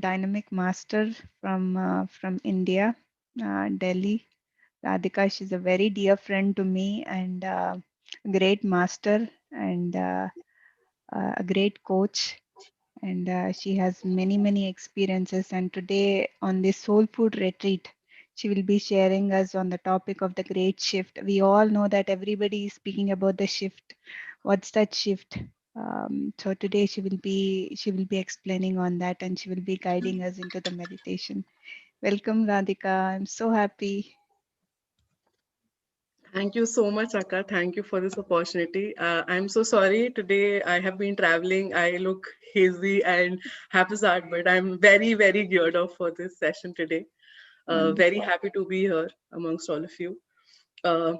dynamic master from India, Delhi. Radhika, she's a very dear friend to me and a great master and a great coach. And she has many experiences. And today on this Soul Food retreat, she will be sharing us on the topic of the great shift. We all know that everybody is speaking about the shift. What's that shift? So today she will be explaining on that, and she will be guiding us into the meditation. Welcome, Radhika. I'm so happy. Thank you so much, Akka. Thank you for this opportunity. I'm so sorry today I have been traveling. I look hazy and haphazard, but I'm very geared up for this session today. Very Wonderful. happy to be here amongst all of you. Uh,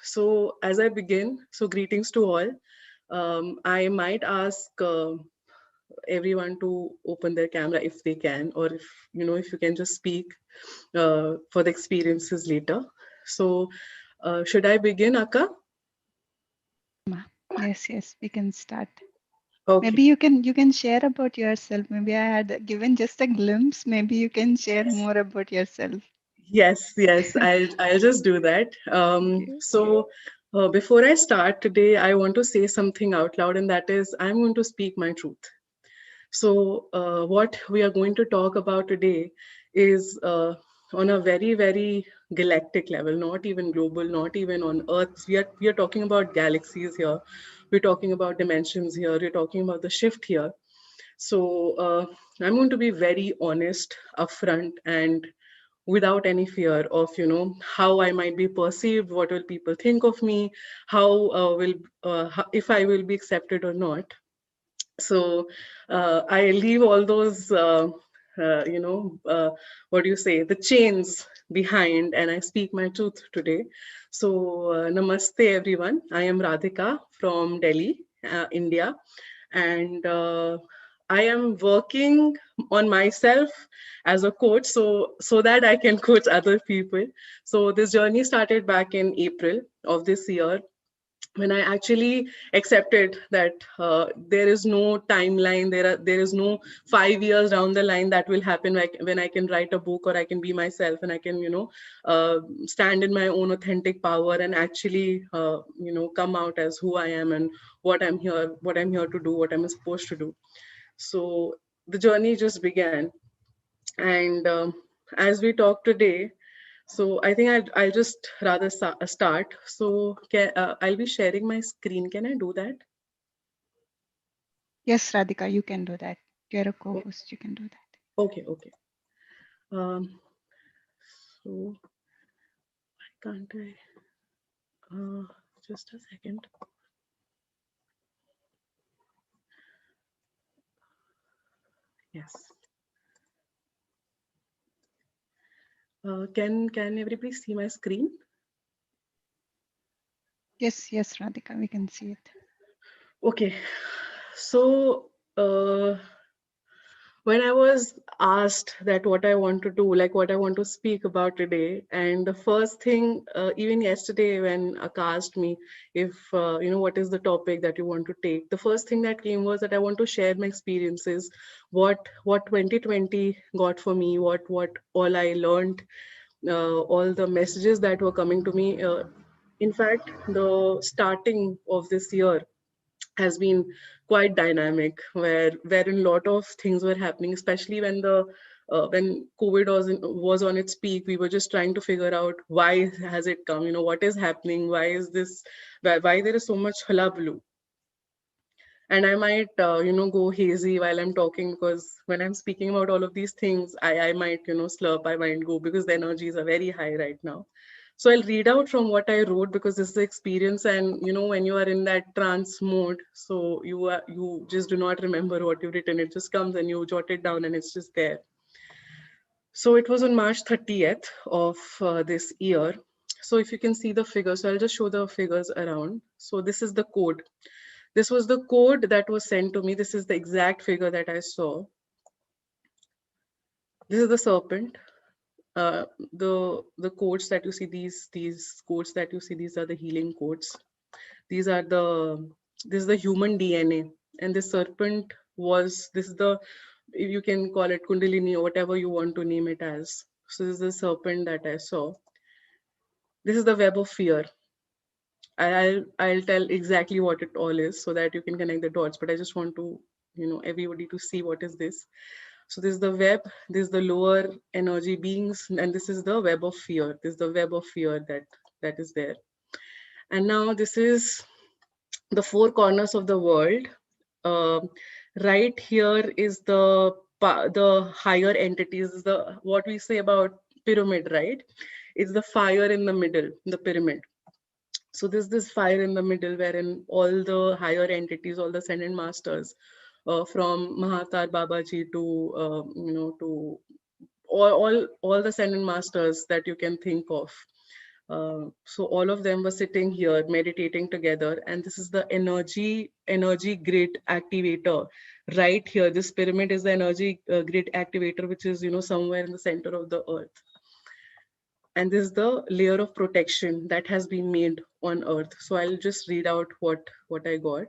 so, as I begin, greetings to all. I might ask everyone to open their camera if they can, or if you can just speak for the experiences later. So, should I begin, Akka? Ma. Yes, we can start. Maybe Okay. you can share about yourself. Maybe I had given just a glimpse. Maybe you can share more about yourself. Yes. I'll just do that. Okay. Before I start today, I want to say something out loud, and that is, I'm going to speak my truth. What we are going to talk about today is on a very galactic level, not even global, not even on Earth. We are talking about galaxies here. We're talking about dimensions here. We're talking about the shift here. So I'm going to be very honest, upfront, and without any fear of how I might be perceived, what will people think of me, how will if I will be accepted or not. So I leave all those uh, you know uh, what do you say, the chains behind, and I speak my truth today. So namaste everyone. I am Radhika from Delhi, India, and I am working on myself as a coach, so that I can coach other people. So this journey started back in April of this year, when I actually accepted that there is no timeline, there is no 5 years down the line that will happen, like when I can write a book, or I can be myself, and I can stand in my own authentic power and actually come out as who I am, and what I'm here to do, what I'm supposed to do. So the journey just began, and as we talk today, so I think I'll just rather start. I'll be sharing my screen. Can I do that? Yes, Radhika, you can do that. You're a O- co-host. You can do that. Okay. Um, so why can't I? Uh, just a second. Yes. Can everybody see my screen? Yes, Radhika, we can see it. Okay. So when I was asked that what I want to do, like what I want to speak about today, and the first thing, even yesterday when Akka asked me if, what is the topic that you want to take, the first thing that came was that I want to share my experiences, what 2020 got for me, what all I learned, all the messages that were coming to me. In fact, the starting of this year has been quite dynamic, wherein a lot of things were happening, especially when COVID was on its peak. We were just trying to figure out why has it come, what is happening, why is this, why there is so much hullabaloo. And I might go hazy while I'm talking, because when I'm speaking about all of these things, I might slurp, I might go, because the energies are very high right now. So I'll read out from what I wrote, because this is the experience, and when you are in that trance mode, so you just do not remember what you've written. It just comes and you jot it down, and it's just there. So it was on March 30th of this year. So if you can see the figures, so I'll just show the figures around. So this is the code. This was the code that was sent to me. This is the exact figure that I saw. This is the serpent. The codes that you see, these codes that you see, these are the healing codes. These are the This is the human DNA, and this serpent was, this is the You can call it Kundalini or whatever you want to name it as. So this is the serpent that I saw. This is the web of fear. I'll tell exactly what it all is so that you can connect the dots. But I just want to, everybody to see what is this. So this is the web, this is the lower energy beings, and this is the web of fear. This is the web of fear that is there. And now this is the four corners of the world. Um right here is the higher entities, the what we say about pyramid, right? It's the fire in the middle, the pyramid. So there's this fire in the middle wherein all the higher entities, all the ascended masters, from Mahatar Babaji to to all the ascended masters that you can think of. So all of them were sitting here meditating together, and this is the energy grid activator right here. This pyramid is the energy grid activator, which is somewhere in the center of the earth, and this is the layer of protection that has been made on earth. So I'll just read out what I got.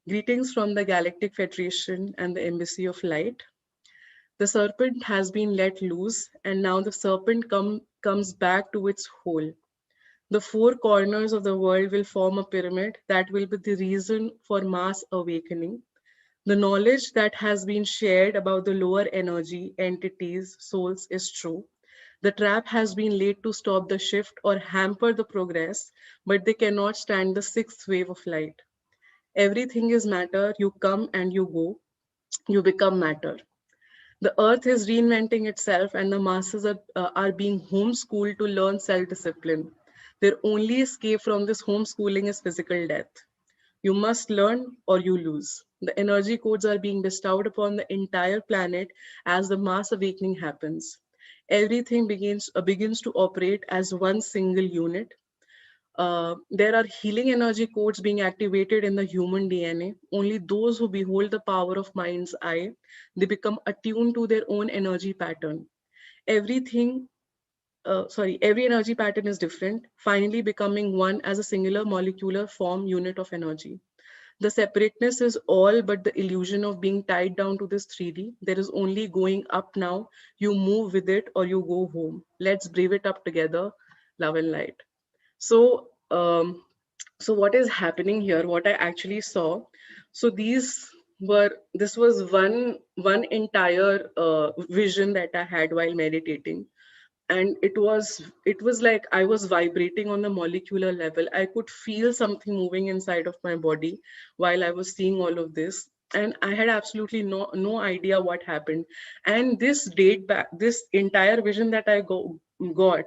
Greetings from the Galactic Federation and the Embassy of Light. The serpent has been let loose, and now the serpent comes back to its hole. The four corners of the world will form a pyramid that will be the reason for mass awakening. The knowledge that has been shared about the lower energy entities, souls, is true. The trap has been laid to stop the shift or hamper the progress, but they cannot stand the sixth wave of light. Everything is matter. You come and you go. You become matter. The earth is reinventing itself, and the masses are being homeschooled to learn self discipline. Their only escape from this homeschooling is physical death. You must learn or you lose. The energy codes are being bestowed upon the entire planet as the mass awakening happens. Everything begins to operate as one single unit. There are healing energy codes being activated in the human DNA. Only those who behold the power of mind's eye, they become attuned to their own energy pattern. Everything, every energy pattern is different, finally becoming one as a singular molecular form unit of energy. The separateness is all but the illusion of being tied down to this 3D. There is only going up now. You move with it or you go home. Let's brave it up together. Love and light. So, so what is happening here? What I actually saw. So this was one entire vision that I had while meditating, and it was like I was vibrating on the molecular level. I could feel something moving inside of my body while I was seeing all of this, and I had absolutely no idea what happened. And this entire vision that got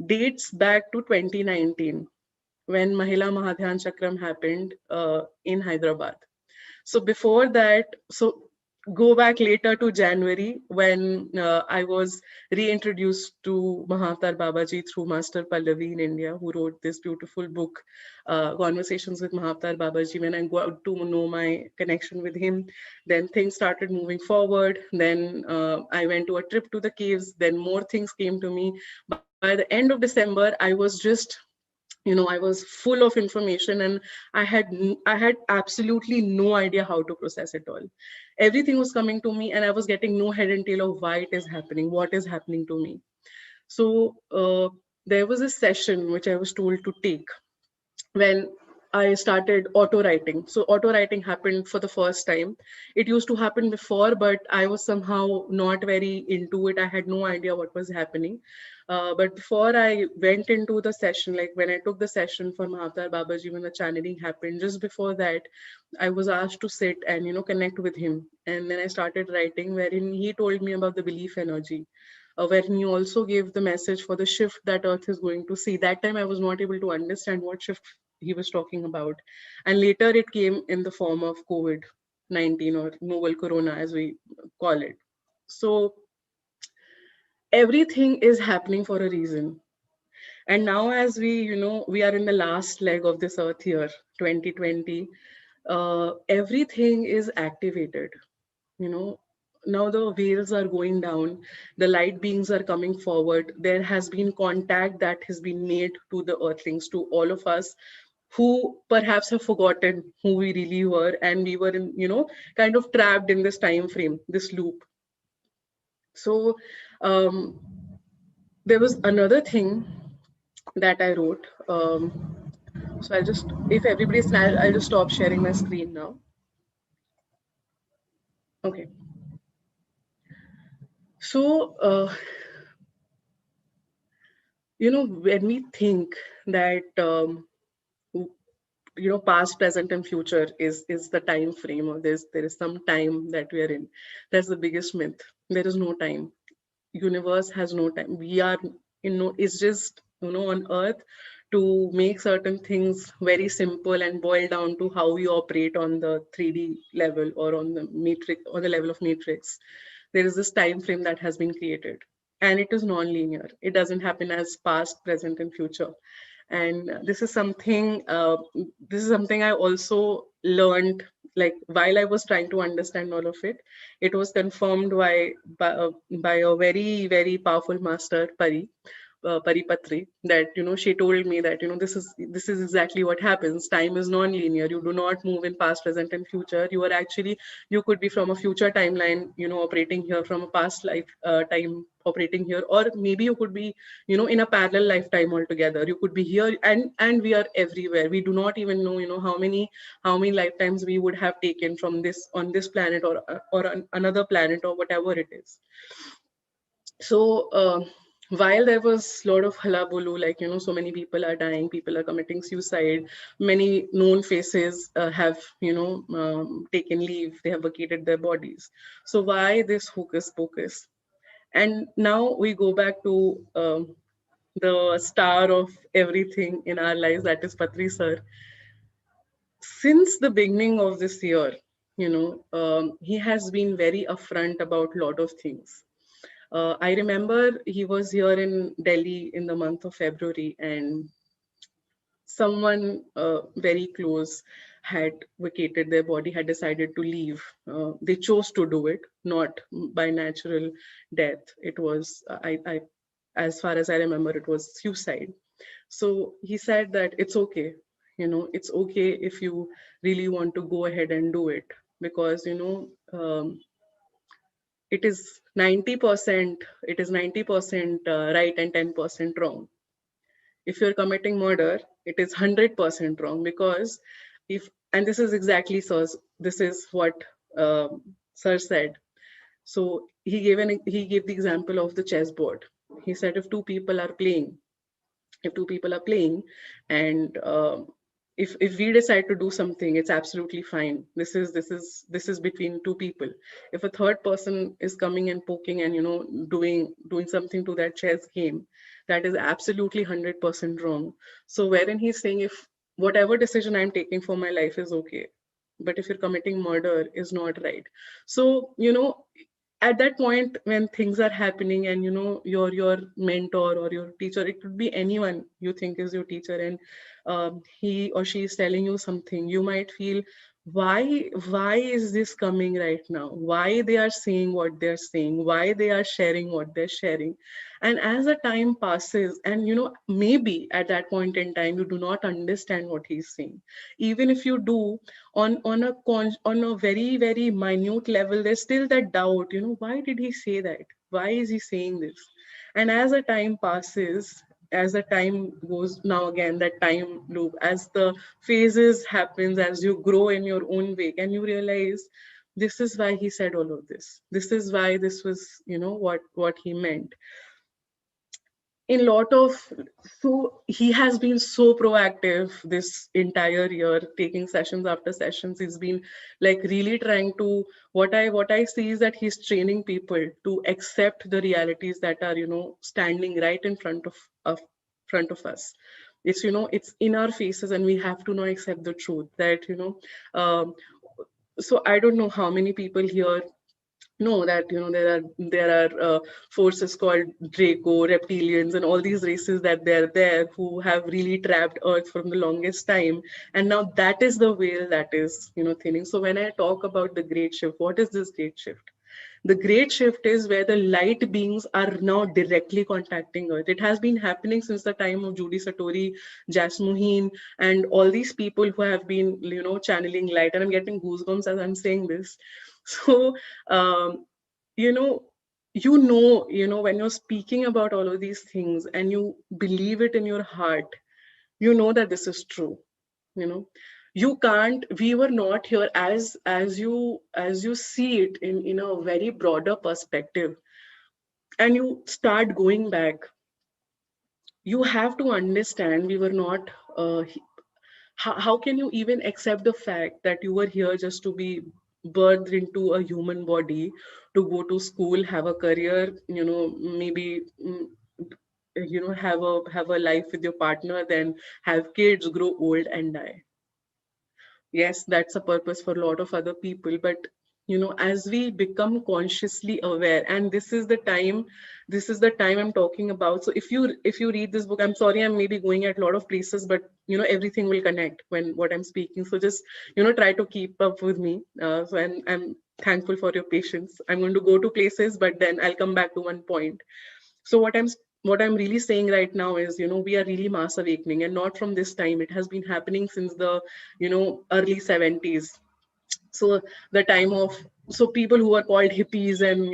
dates back to 2019 when Mahila Mahadhyan Chakram happened in Hyderabad. So before that, so go back later to January when I was reintroduced to Mahatar Babaji through Master Pallavi in India, who wrote this beautiful book, Conversations with Mahatar Babaji. When I got to know my connection with him, then things started moving forward. Then I went to a trip to the caves. Then more things came to me. By the end of December, I was just I was full of information, and I had absolutely no idea how to process it all. Everything was coming to me, and I was getting no head and tail of why it is happening, what is happening to me. So there was a session which I was told to take when I started auto writing. So auto writing happened for the first time. It used to happen before, but I was somehow not very into it. I had no idea what was happening. But before I went into the session, like when I took the session for Mahatar Babaji, when the channeling happened, just before that, I was asked to sit and connect with him. And then I started writing, wherein he told me about the belief energy, wherein he also gave the message for the shift that Earth is going to see. That time I was not able to understand what shift he was talking about. And later it came in the form of COVID 19 or novel corona, as we call it. So everything is happening for a reason. And now, as we are in the last leg of this earth here, 2020, everything is activated. You know, now the veils are going down, the light beings are coming forward. There has been contact that has been made to the earthlings, to all of us, who perhaps have forgotten who we really were, and we were in, kind of trapped in this time frame, this loop. So um, there was another thing that I wrote. So I'll just, if everybody's, I'll just stop sharing my screen now. Okay. So, when we think that, past, present, and future is the time frame, or there is some time that we are in, that's the biggest myth. There is no time. Universe has no time. We are, it's just, on earth to make certain things very simple and boil down to how we operate on the 3D level, or on the matrix, on the level of matrix. There is this time frame that has been created, and it is non-linear. It doesn't happen as past, present, and future. And this is something I also learned, like while I was trying to understand all of it. It was confirmed by a very, very powerful master, Paripatri, that she told me that this is exactly what happens. Time is non-linear. You do not move in past, present, and future. You could be from a future timeline, operating here, from a past life time operating here, or maybe you could be, in a parallel lifetime altogether. You could be here, and we are everywhere. We do not even know, how many lifetimes we would have taken from this, on this planet, or another planet, or whatever it is. So while there was a lot of hullabaloo, like so many people are dying, people are committing suicide, many known faces have taken leave, they have vacated their bodies. So why this hocus pocus? And now we go back to the star of everything in our lives, that is Patri sir. Since the beginning of this year, he has been very upfront about a lot of things. I remember he was here in Delhi in the month of February, and someone very close had vacated their body, had decided to leave. They chose to do it, not by natural death. It was, as far as I remember, it was suicide. So he said that it's okay. It's okay if you really want to go ahead and do it, because it is 90%, it is 90% right and 10% wrong. If you're committing murder, it is 100% wrong, because if, and this is exactly sir's, this is what sir said. So he gave the example of the chessboard. He said if two people are playing, and if we decide to do something, it's absolutely fine. This is between two people. If a third person is coming and poking, and doing something to that chess game, that is absolutely 100% wrong. So wherein he's saying, if whatever decision I'm taking for my life is okay, but if you're committing murder is not right. So at that point, when things are happening, and your mentor or your teacher, it could be anyone you think is your teacher, and he or she is telling you something, you might feel, why is this coming right now? Why they are saying what they're saying? Why they are sharing what they're sharing? And as the time passes, and maybe at that point in time you do not understand what he's saying. Even if you do, on a very, very minute level, there's still that doubt, why did he say that? Why is he saying this? And as the time passes, as the time goes, now again that time loop, as the phases happens, as you grow in your own way, and you realize, this is why he said all of this, this is why this was, what he meant. In lot of, so he has been so proactive this entire year, taking sessions after sessions. He's been like really trying to, what I see is that he's training people to accept the realities that are standing right in front of us. It's in our faces, and we have to now accept the truth that um, so I don't know how many people here know that there are forces called Draco, reptilians, and all these races that they're there, who have really trapped Earth from the longest time, and now that is the veil that is thinning. So when I talk about the great shift, what is this great shift? The great shift is where the light beings are now directly contacting Earth. It has been happening since the time of Judy Satori, Jasmuheen, and all these people who have been, channeling light. And I'm getting goosebumps as I'm saying this. So, um, you know, when you're speaking about all of these things and you believe it in your heart, you know that this is true. you know you can't We were not here, as you see it in a very broader perspective, and you start going back. You have to understand we were not how can you even accept the fact that you were here just to be birthed into a human body, to go to school, have a career, maybe have a life with your partner, then have kids, grow old and die. Yes, that's a purpose for a lot of other people, but as we become consciously aware, and this is the time I'm talking about. So if you read this book, I'm sorry, I'm maybe going at a lot of places, but everything will connect when what I'm speaking. So just try to keep up with me. So I'm thankful for your patience. I'm going to go to places, but then I'll come back to one point. So what I'm really saying right now is, we are really mass awakening, and not from this time. It has been happening since the early 70s. So the time of so people who are called hippies, and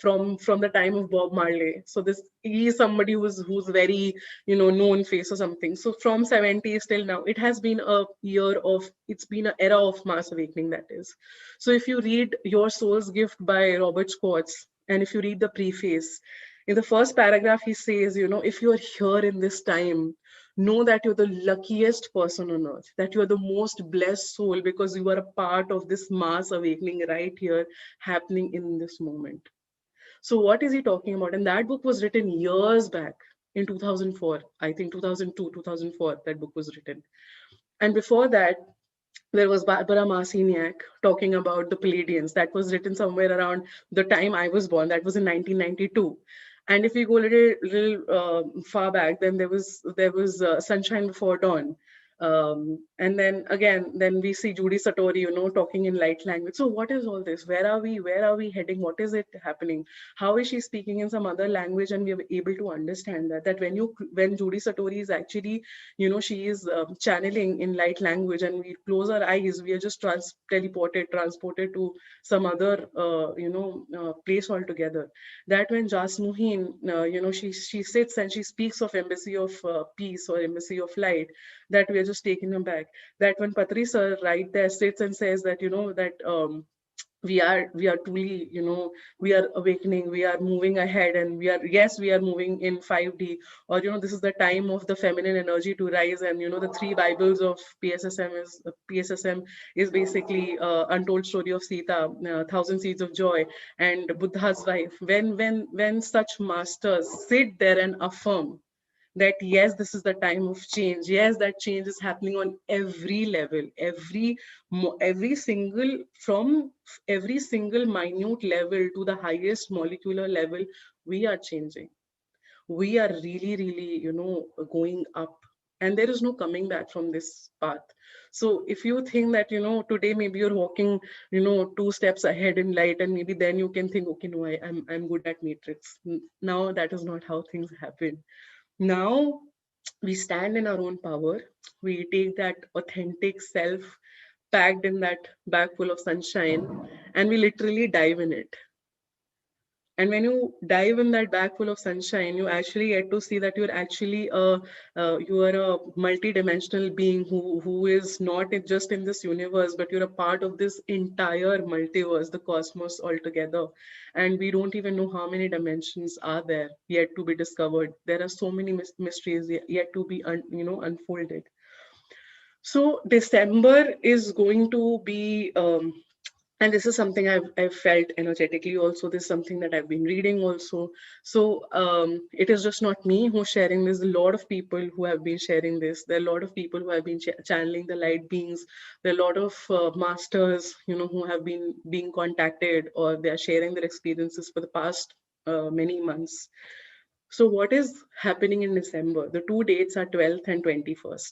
from the time of Bob Marley. So this he is somebody who's very known face or something. So from 70s till now, it's been an era of mass awakening, that is. So if you read Your Soul's Gift by Robert Schwartz, and if you read the preface, in the first paragraph he says, if you're here in this time, know that you're the luckiest person on earth, that you are the most blessed soul, because you are a part of this mass awakening right here, happening in this moment. So what is he talking about? And that book was written years back, in 2004, I think 2002, 2004, that book was written. And before that, there was Barbara Marciniak talking about the Palladians. That was written somewhere around the time I was born. That was in 1992. And if we go a little far back, then there was Sunshine Before Dawn. And then again, then we see Judy Satori, talking in light language. So what is all this? Where are we? Where are we heading? What is it happening? How is she speaking in some other language? And we are able to understand that when Judy Satori is actually, she is channeling in light language, and we close our eyes, we are just transported to some other place altogether. That when Jasmuheen, she sits and she speaks of embassy of peace or embassy of light, that we are just taken aback. That when Patri sir right there sits and says that that we are truly, we are awakening, we are moving ahead, and we are moving in 5D. Or this is the time of the feminine energy to rise. And the three bibles of PSSM is basically untold story of Sita, thousand seeds of joy, and Buddha's wife. When such masters sit there and affirm that yes, this is the time of change, yes, that change is happening on every level, every single, from every single minute level to the highest molecular level, we are changing. We are really, really, going up, and there is no coming back from this path. So if you think that today maybe you're walking two steps ahead in light, and maybe then you can think, okay, no, I'm good at matrix. Now that is not how things happen. Now we stand in our own power. We take that authentic self packed in that bag full of sunshine, and we literally dive in it. And when you dive in that bag full of sunshine, you actually get to see that you're actually you are a multi-dimensional being who is not just in this universe, but you're a part of this entire multiverse, the cosmos altogether. And we don't even know how many dimensions are there yet to be discovered. There are so many mysteries yet to be unfolded. So December is going to be and this is something I've felt energetically also. This is something that I've been reading also. So it is just not me who's sharing this. A lot of people who have been sharing this. There are a lot of people who have been channeling the light beings. There are a lot of masters, who have been being contacted, or they are sharing their experiences for the past many months. So what is happening in December? The two dates are 12th and 21st.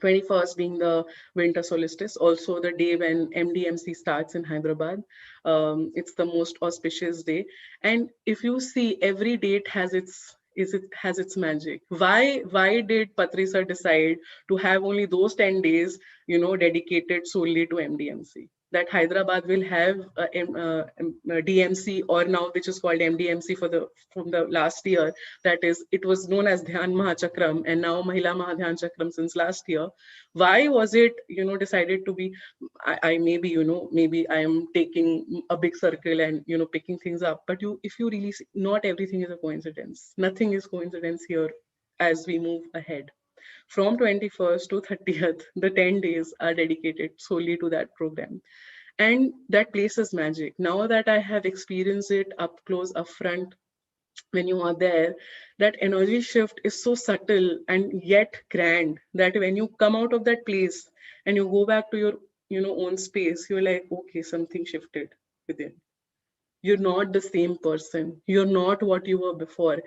21st being the winter solstice, also the day when MDMC starts in Hyderabad. It's the most auspicious day, and if you see, every date has its magic. Why did Patri sir decide to have only those 10 days, dedicated solely to MDMC? That Hyderabad will have DMC, or now which is called MDMC for the from the last year. That is, it was known as Dhyan Mahachakram, and now Mahila Mahadhyan Chakram since last year. Why was it, decided to be? I maybe, maybe I am taking a big circle and, picking things up. But if you really see, not everything is a coincidence. Nothing is coincidence here as we move ahead. From 21st to 30th, the 10 days are dedicated solely to that program. And that place is magic. Now that I have experienced it up close, up front, when you are there, that energy shift is so subtle and yet grand that when you come out of that place and you go back to your, own space, you're like, okay, something shifted within. You're not the same person. You're not what you were before.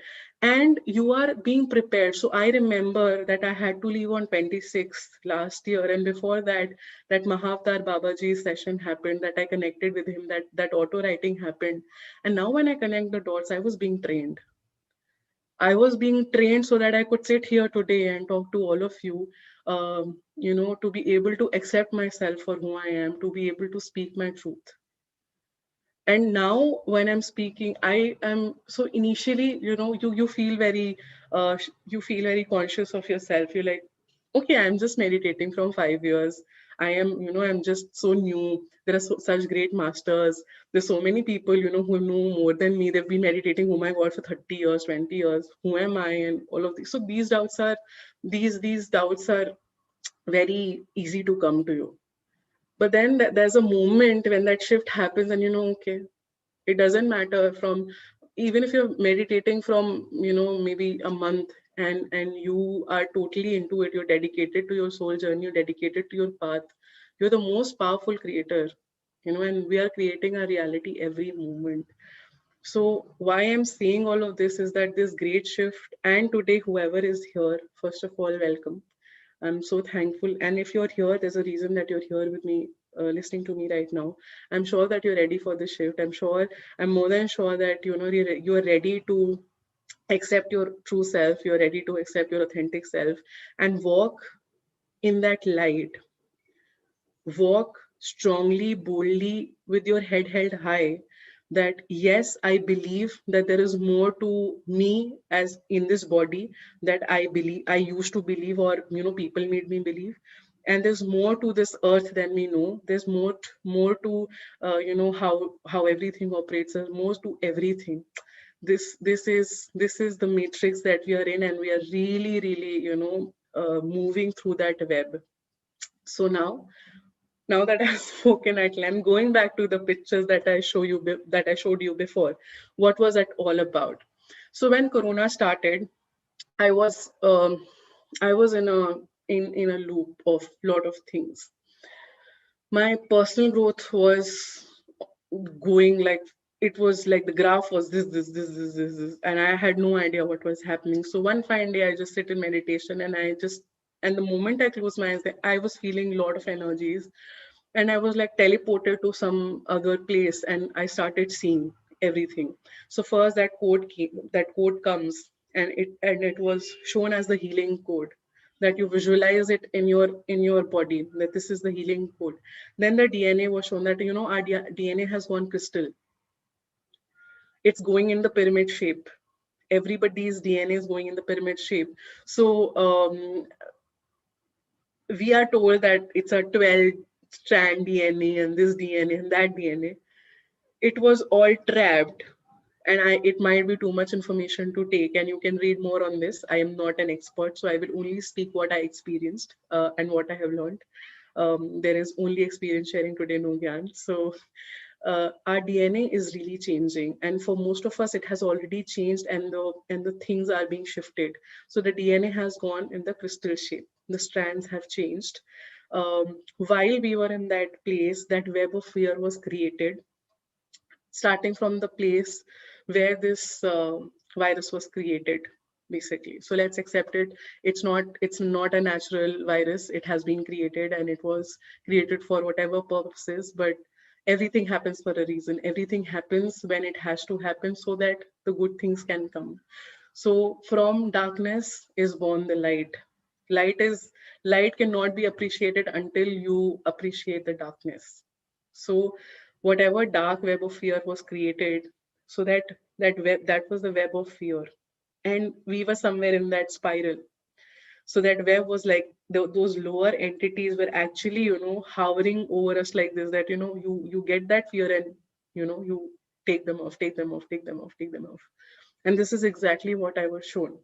And you are being prepared. So I remember that I had to leave on 26th last year. And before that, that Mahavtar Babaji session happened, that I connected with him, that auto writing happened. And now when I connect the dots, I was being trained. I was being trained so that I could sit here today and talk to all of you, to be able to accept myself for who I am, to be able to speak my truth. And now when I'm speaking, I am so initially, you feel very, you feel very conscious of yourself. You're like, okay, I'm just meditating from 5 years. I'm just so new. There are such great masters. There's so many people, who know more than me. They've been meditating, oh my God, for 30 years, 20 years. Who am I? And all of these. So these doubts are very easy to come to you. But then there's a moment when that shift happens and okay, it doesn't matter from, even if you're meditating from, maybe a month, and you are totally into it, you're dedicated to your soul journey, you're dedicated to your path, you're the most powerful creator, and we are creating our reality every moment. So why I'm saying all of this is that this great shift, and today whoever is here, first of all, welcome. I'm so thankful. And if you're here, there's a reason that you're here with me, listening to me right now. I'm sure that you're ready for this shift. I'm more than sure that, you're ready to accept your true self. You're ready to accept your authentic self and walk in that light. Walk strongly, boldly, with your head held high. That yes, I believe that there is more to me as in this body that I used to believe, or people made me believe. And there's more to this earth than we know. There's more to how everything operates. There's more to everything. This is the matrix that we are in, and we are really, really, moving through that web. So now that I've spoken at length, I'm going back to the pictures that I showed you before. What was it all about? So when Corona started, I was I was in a loop of lot of things. My personal growth was going like, it was like the graph was this, and I had no idea what was happening. So one fine day, I just sit in meditation, and the moment I closed my eyes, I was feeling a lot of energies, and I was like teleported to some other place, and I started seeing everything. So first that code comes, and it was shown as the healing code, that you visualize it in your body, that this is the healing code. Then the DNA was shown, that our DNA has gone crystal. It's going in the pyramid shape. Everybody's DNA is going in the pyramid shape. So we are told that it's a 12 strand DNA, and this DNA and that DNA. It was all trapped, and it might be too much information to take, and you can read more on this. I am not an expert, so I will only speak what I experienced, and what I have learned. There is only experience sharing today, no gyan. So our DNA is really changing, and for most of us, it has already changed, and the things are being shifted. So the DNA has gone in the crystal shape. The strands have changed. While we were in that place, that web of fear was created, starting from the place where this virus was created. basically. So let's accept it. It's not a natural virus. It has been created, and it was created for whatever purposes, but everything happens for a reason. Everything happens when it has to happen so that the good things can come. So from darkness is born the light. Light cannot be appreciated until you appreciate the darkness. So whatever dark web of fear was created, so that was the web of fear, and we were somewhere in that spiral. So that web was like those lower entities were actually, hovering over us like this, that you get that fear, and you take them off, take them off, take them off, take them off. And this is exactly what I was shown.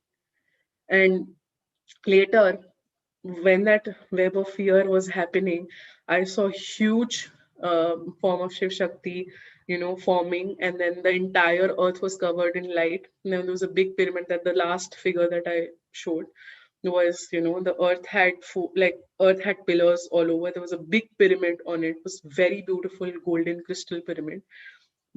And later, when that web of fear was happening, I saw huge form of Shiv Shakti, forming, and then the entire earth was covered in light. And then there was a big pyramid. That the last figure that I showed was, the earth had earth had pillars all over. There was a big pyramid on it. It was very beautiful golden crystal pyramid.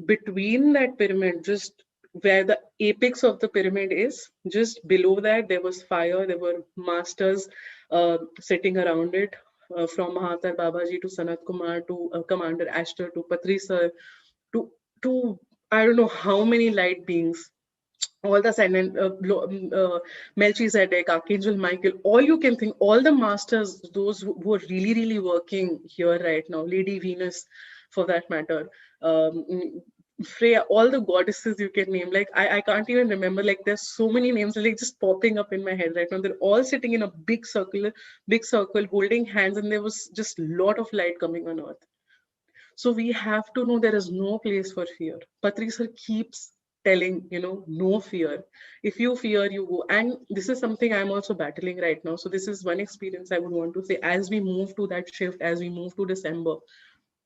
Between that pyramid, just where the apex of the pyramid is, just below that, there was fire. There were masters sitting around it, from Mahatar Babaji to Sanat Kumar to Commander Ashtar to Patri Sir to I don't know how many light beings, all the silent Melchizedek, Archangel Michael, all you can think, all the masters, those who are really, really working here right now, Lady Venus, for that matter, Freya, all the goddesses you can name. Like I can't even remember. Like there's so many names like just popping up in my head right now. They're all sitting in a big circle, holding hands, and there was just a lot of light coming on earth. So we have to know there is no place for fear. Patri sir keeps telling, no fear. If you fear, you go. And this is something I'm also battling right now. So this is one experience I would want to say as we move to that shift, as we move to December.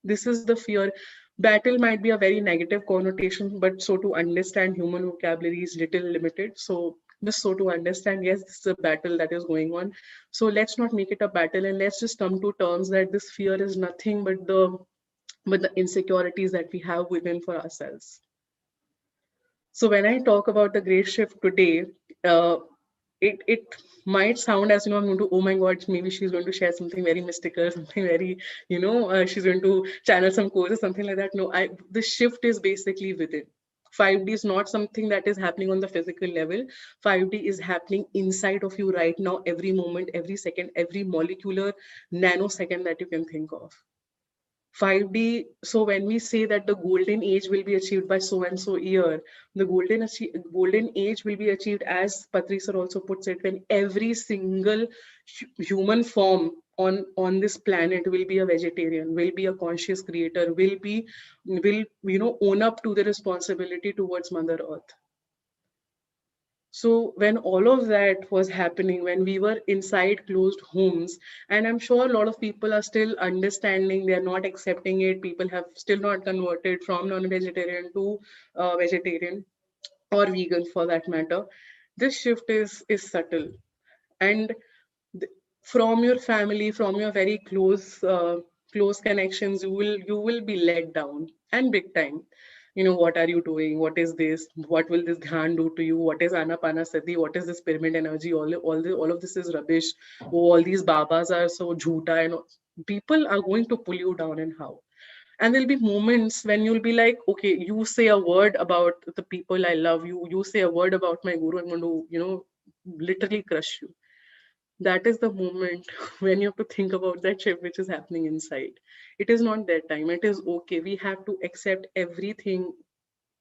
This is the fear. Battle might be a very negative connotation, but so to understand human vocabulary is little limited. So just so to understand, yes, this is a battle that is going on. So let's not make it a battle, and let's just come to terms that this fear is nothing but the insecurities that we have within for ourselves. So when I talk about the great shift today, uh, it might sound as I'm going to, oh my God, maybe she's going to share something very mystical, something very, she's going to channel some codes or something like that. No, the shift is basically within. 5D is not something that is happening on the physical level. 5D is happening inside of you right now, every moment, every second, every molecular nanosecond that you can think of. 5D, so when we say that the golden age will be achieved by so and so year, the golden age will be achieved, as Patri sir also puts it, when every single human form on this planet will be a vegetarian, will be a conscious creator, will own up to the responsibility towards Mother Earth. So when all of that was happening, when we were inside closed homes, and I'm sure a lot of people are still understanding, they are not accepting it. People have still not converted from non-vegetarian to vegetarian or vegan for that matter. This shift is subtle, and from your family, from your very close connections, you will be let down, and big time. What are you doing? What is this? What will this dhyan do to you? What is anapanasati? What is this pyramid energy? All of this is rubbish. Oh, all these babas are so jhoota, and people are going to pull you down. And how? And there'll be moments when you'll be like, okay, you say a word about the people I love, you say a word about my guru, I'm going to literally crush you. That is the moment when you have to think about that shift which is happening inside. It is not that time. It is okay. We have to accept everything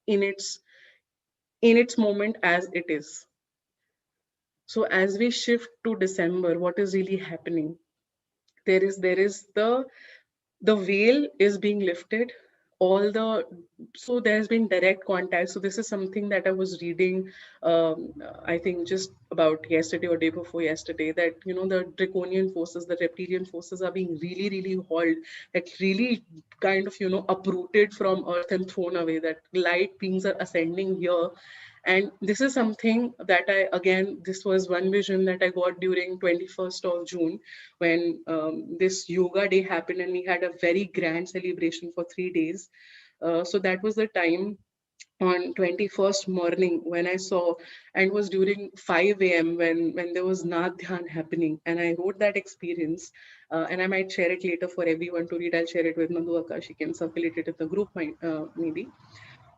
in its moment as it is. So as we shift to December, what is really happening? There is the veil is being lifted. All the So there's been direct contact. So this is something that I was reading, I think just about yesterday or day before yesterday, that the draconian forces, the reptilian forces are being really, really hauled, that really kind of uprooted from earth and thrown away. That light beings are ascending here. And this is something that this was one vision that I got during 21st of June, when this yoga day happened, and we had a very grand celebration for 3 days. So that was the time on 21st morning when I saw, and it was during 5 a.m. when there was Naad Dhyan happening, and I wrote that experience, and I might share it later for everyone to read. I'll share it with Nandu Akash. She can circulate it in the group, maybe.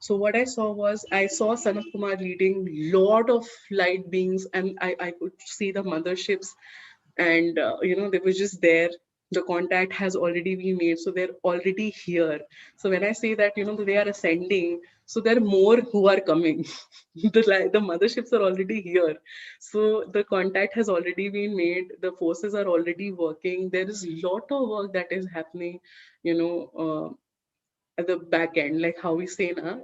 So what I saw was I saw Sanat Kumar leading lot of light beings, and I could see the motherships, and they were just there. The contact has already been made, so they're already here. So when I say that they are ascending, so there are more who are coming. The motherships are already here, so the contact has already been made. The forces are already working. There is a lot of work that is happening. You know. At the back end, like how we say na,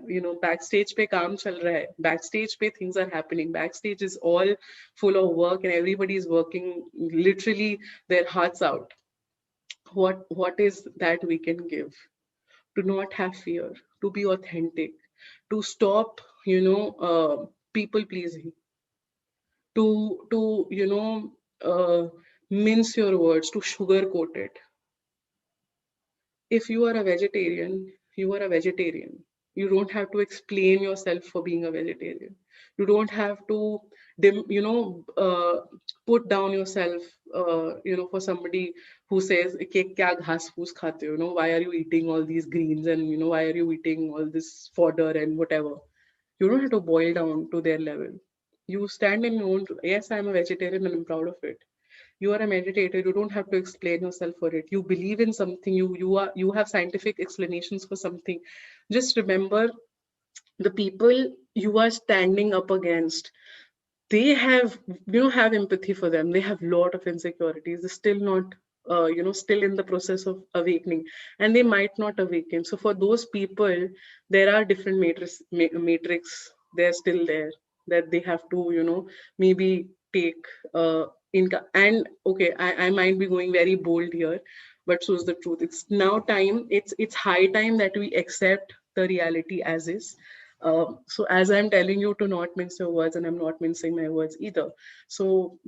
backstage pe kaam chal raha hai, backstage pe things are happening, backstage is all full of work and everybody is working literally their hearts out. What is that we can give? To not have fear, to be authentic, to stop people pleasing, to mince your words, to sugarcoat it. If you are a vegetarian, you are a vegetarian. You don't have to explain yourself for being a vegetarian. You don't have to, put down yourself, for somebody who says, "Ke kya ghas foos khate ho?" Why are you eating all these greens, and why are you eating all this fodder and whatever? You don't have to boil down to their level. You stand in your own. Yes, I'm a vegetarian and I'm proud of it. You are a meditator. You don't have to explain yourself for it. You believe in something. You have scientific explanations for something. Just remember the people you are standing up against. They have empathy for them. They have a lot of insecurities. They're still not still in the process of awakening, and they might not awaken. So for those people, there are different matrix. They're still there, that they have to maybe take and okay, I might be going very bold here, but so is the truth. It's now time, it's high time that we accept the reality as is. So as I'm telling you to not mince your words, and I'm not mincing my words either. So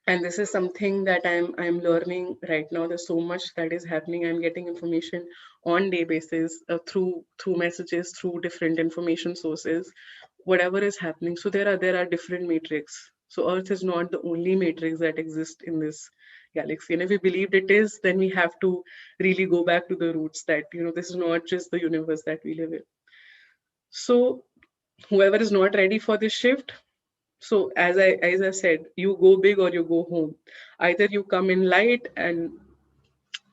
and this is something that I'm learning right now. There's so much that is happening. I'm getting information on day basis, through messages, through different information sources, whatever is happening. So there are different matrix. So Earth is not the only matrix that exists in this galaxy. And if we believed it is, then we have to really go back to the roots, that this is not just the universe that we live in. So whoever is not ready for this shift, so as I said, you go big or you go home. Either you come in light. And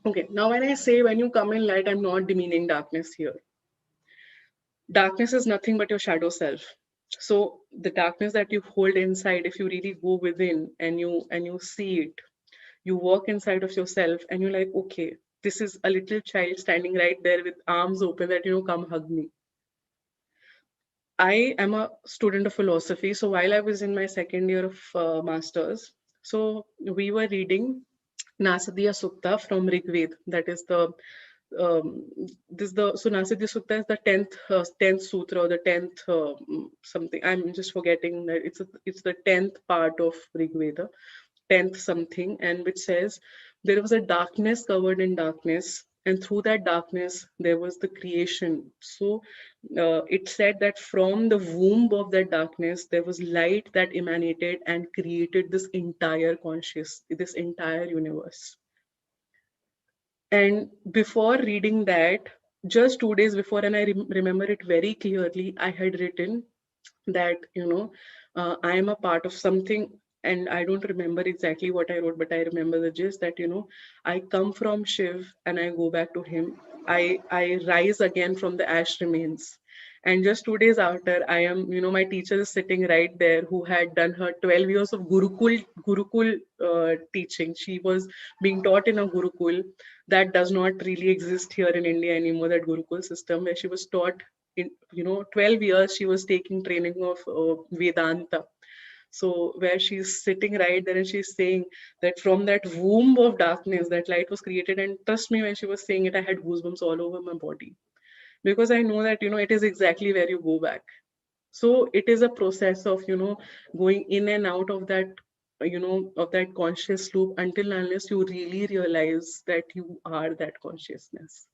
okay, now when I say when you come in light, I'm not demeaning darkness here. Darkness is nothing but your shadow self. So the darkness that you hold inside, if you really go within and you see it, you walk inside of yourself and you're like, okay, this is a little child standing right there with arms open, that come hug me. I am a student of philosophy. So while I was in my second year of masters, so we were reading Nasadiya Sukta from Rig Ved. That is the so Nasadiya Sukta is the tenth sutra, or the tenth something. I'm just forgetting that it's the 10th part of Rig Veda, 10th something, and which says there was a darkness covered in darkness, and through that darkness there was the creation. So it said that from the womb of that darkness there was light that emanated and created this entire universe. And before reading that, just 2 days before, and I remember it very clearly, I had written that I am a part of something. And I don't remember exactly what I wrote, but I remember the gist, that I come from Shiv and I go back to him. I rise again from the ash remains. And just 2 days after, I am, my teacher is sitting right there, who had done her 12 years of gurukul teaching. She was being taught in a gurukul that does not really exist here in India anymore, that gurukul system, where she was taught in 12 years. She was taking training of Vedanta. So where she's sitting right there and she's saying that from that womb of darkness, that light was created. And trust me, when she was saying it, I had goosebumps all over my body, because I know that it is exactly where you go back. So it is a process of going in and out of that, of that conscious loop, until unless you really realize that you are that consciousness.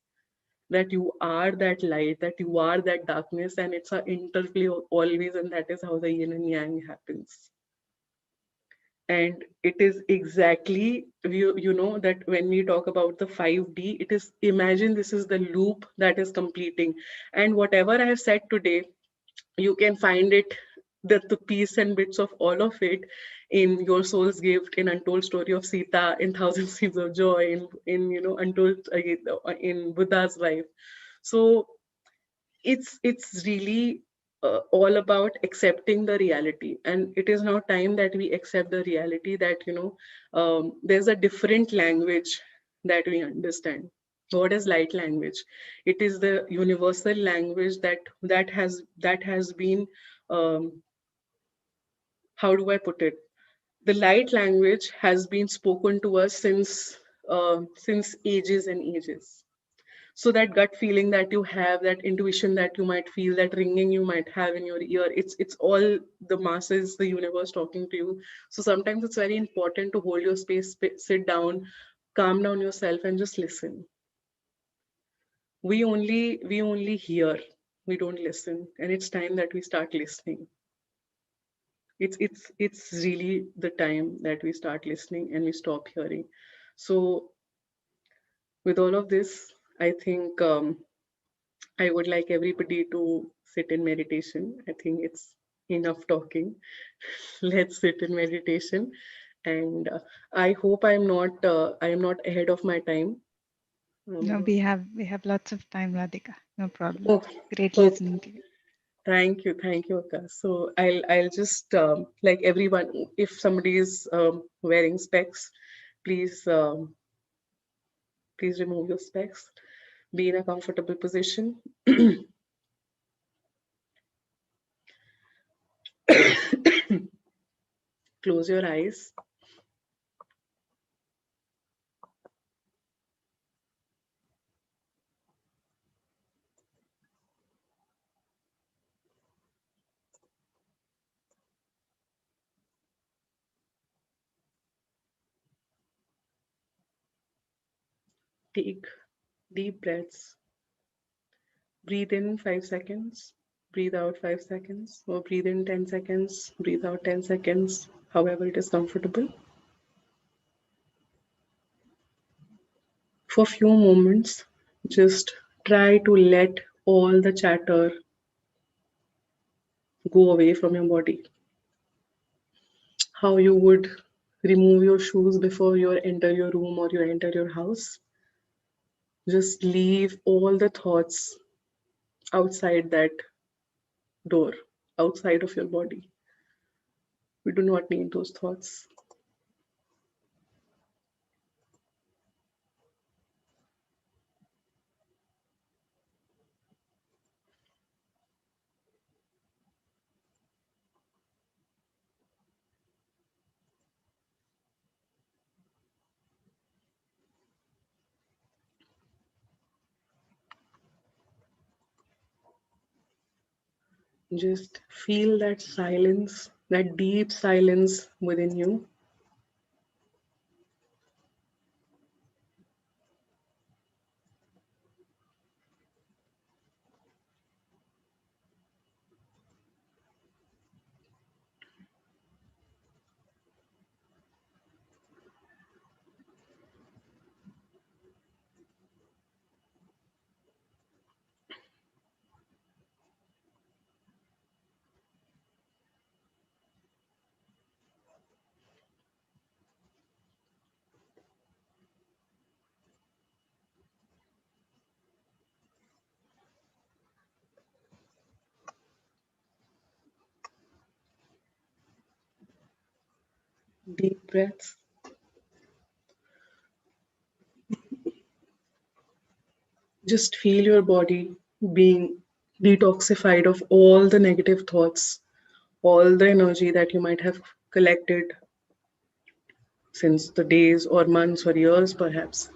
that you are that light, that you are that darkness, and it's an interplay always, and that is how the yin and yang happens. And it is exactly, you know that when we talk about the 5D, it is, imagine this is the loop that is completing. And whatever I have said today, you can find it, the piece and bits of all of it, in Your Soul's Gift, in Untold Story of Sita, in Thousand Seeds of Joy, in Untold, in Buddha's life. So it's really all about accepting the reality, and it is now time that we accept the reality that there's a different language that we understand. What is light language? It is the universal language that has been, um, how do I put it, the light language has been spoken to us since ages and ages. So that gut feeling that you have, that intuition that you might feel, that ringing you might have in your ear, it's all the masses, the universe talking to you. So sometimes it's very important to hold your space, sit down, calm down yourself, and just listen. We only hear, we don't listen, and it's time that we start listening. It's really the time that we start listening and we stop hearing. So with all of this, I think, I would like everybody to sit in meditation. I think it's enough talking. Let's sit in meditation, and I hope I am not ahead of my time. No, Um, we have lots of time, Radhika. No problem. okay, Great okay. listening to you. Thank you, Akash. So I'll just, like everyone, if somebody is wearing specs, please please remove your specs. Be in a comfortable position. Close your eyes. Take deep breaths. Breathe in 5 seconds, breathe out 5 seconds, or breathe in 10 seconds, breathe out 10 seconds, however it is comfortable. For a few moments, just try to let all the chatter go away from your body. How you would remove your shoes before you enter your room or you enter your house. Just leave all the thoughts outside that door, outside of your body. We do not need those thoughts. Just feel that silence, that deep silence within you. Deep breaths. Just feel your body being detoxified of all the negative thoughts, all the energy that you might have collected since the days or months or years, perhaps.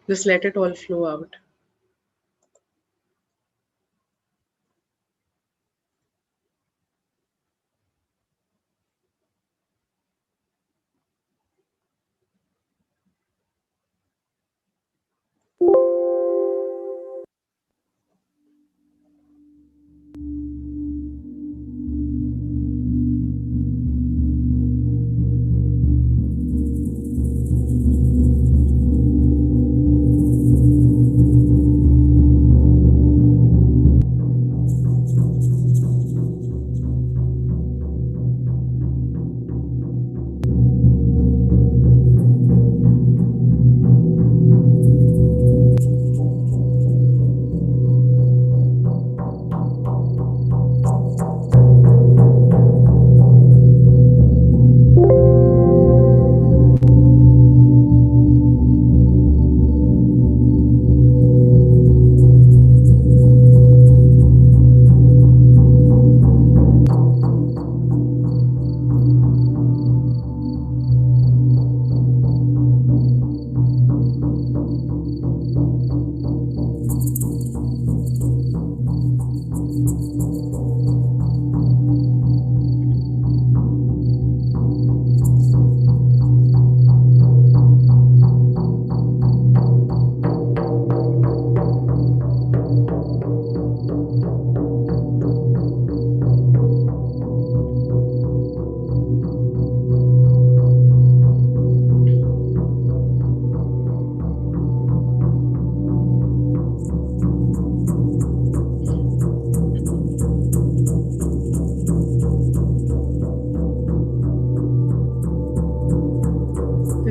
Just let it all flow out.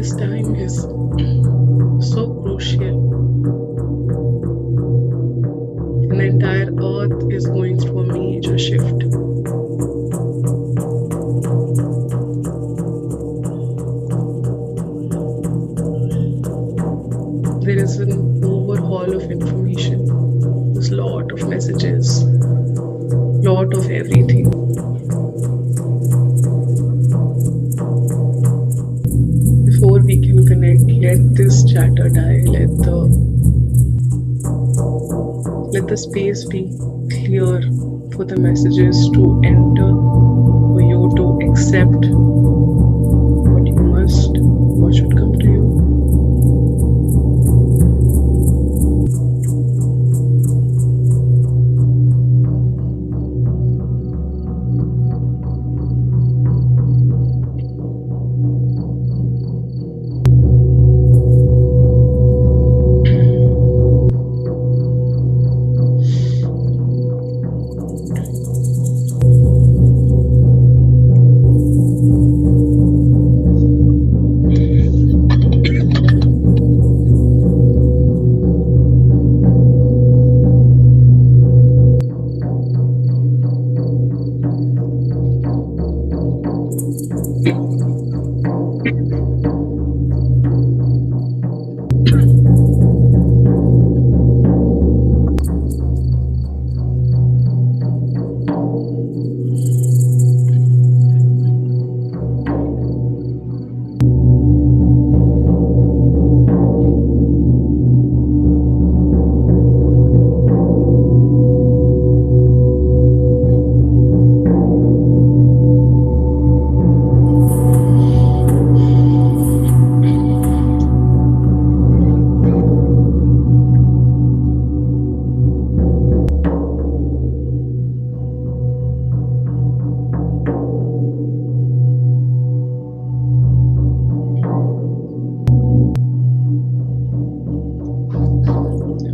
This time is so crucial, and the entire earth is going through a major shift. There is an overhaul of information. There's a lot of messages, lot of everything. Before we can connect, let this chatter die. Let the space be clear for the messages to enter, for you to accept what you must, what should come to you.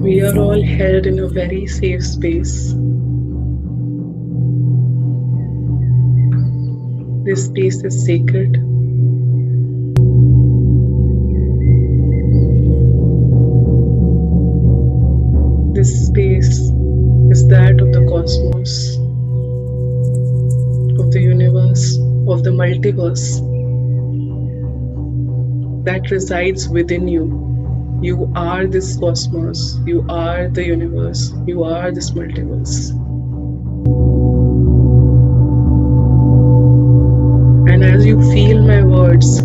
We are all held in a very safe space. This space is sacred. This space is that of the cosmos, of the universe, of the multiverse that resides within you. You are this cosmos, you are the universe, you are this multiverse. And as you feel my words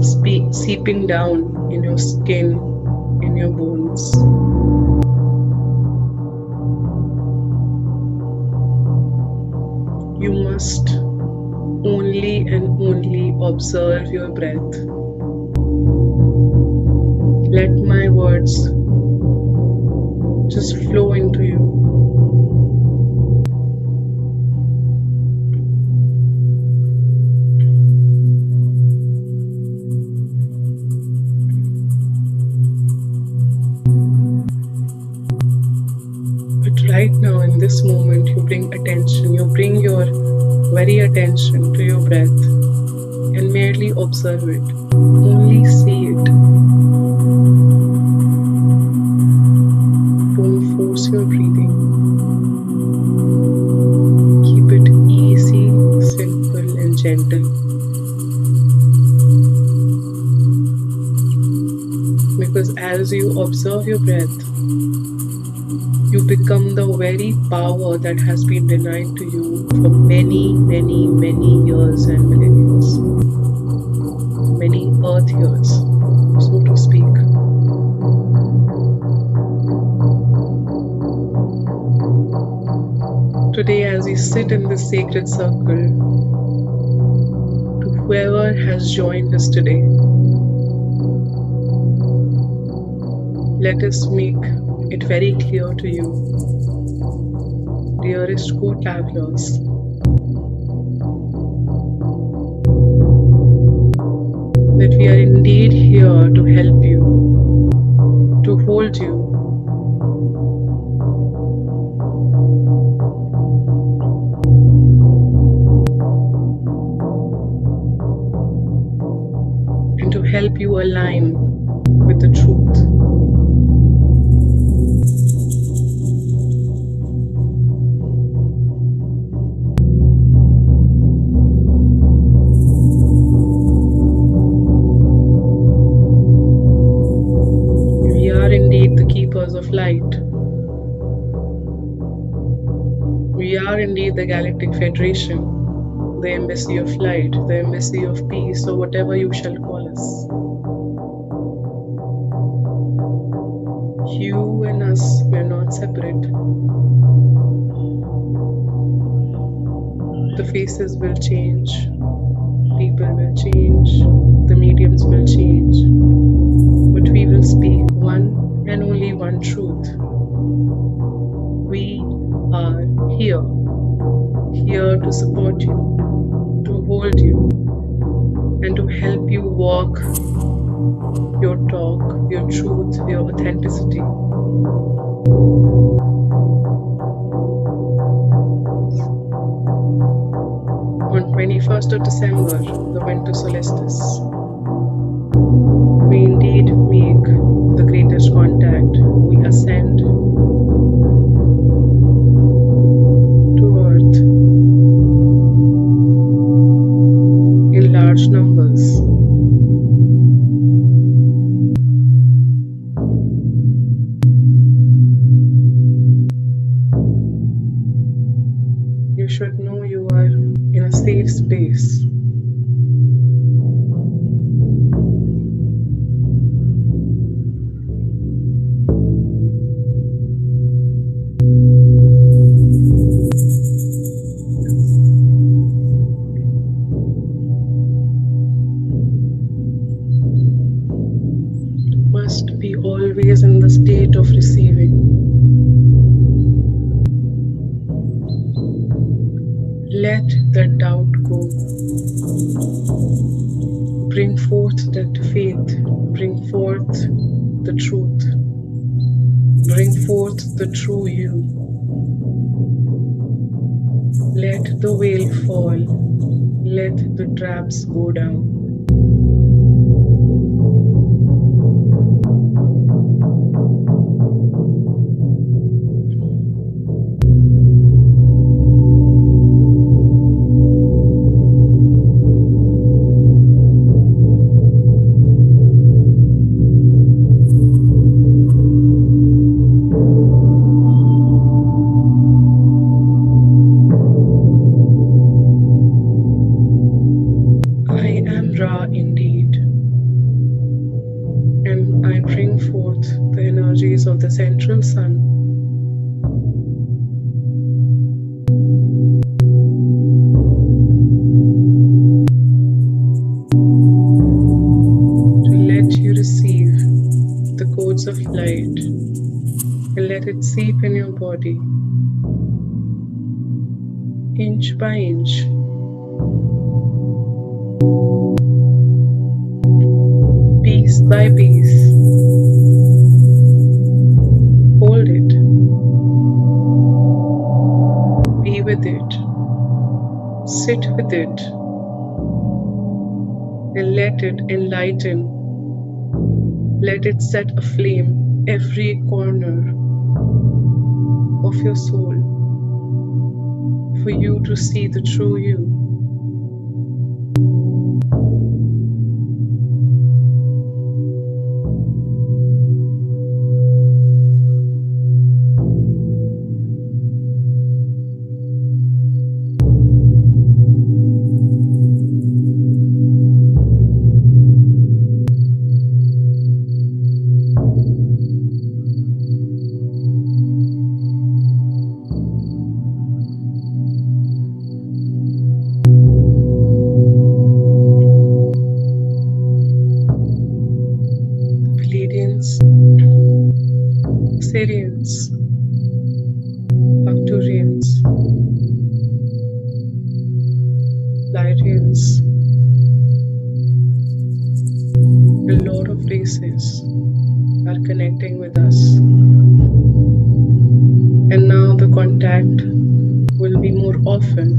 seeping down in your skin, in your bones, you must only and only observe your breath. Let my words just flow into you. But right now, in this moment, you bring attention, you bring your very attention to your breath and merely observe it. Only see it. Don't force your breathing. Keep it easy, simple, and gentle. Because as you observe your breath, you become the very power that has been denied to you for many, many, many years and millennia, many earth years, so to speak. Today, as we sit in this sacred circle, to whoever has joined us today, let us make it very clear to you, dearest co-travelers, that we are indeed here to help you, to hold you, and to help help you align with the truth. We are indeed the keepers of light. We are indeed the Galactic Federation, the Embassy of Light, the Embassy of Peace, or whatever you shall call us. You and us, we're not separate. The faces will change, people will change, the mediums will change, but we will speak one and only one truth. We are here, here to support you, to hold you, and to help you walk your talk, your truth, your authenticity. On 21st of December, the winter solstice, we indeed make the greatest contact. We ascend to Earth in large numbers. You should know you are in a safe space. Must be always in the state of receiving. Let the doubt go. Bring forth that faith. Bring forth the truth. Bring forth the true you. Let the veil fall. Let the traps go down. I am Ra indeed, and I bring forth the energies of the central sun to let you receive the codes of light and let it seep in your body inch by inch. Piece by piece. Hold it. Be with it. Sit with it. And let it enlighten. Let it set aflame every corner of your soul for you to see the true you. Pleiadians, Sirians, Arcturians, Lyrians, a lot of races are connecting with us. And now the contact will be more often.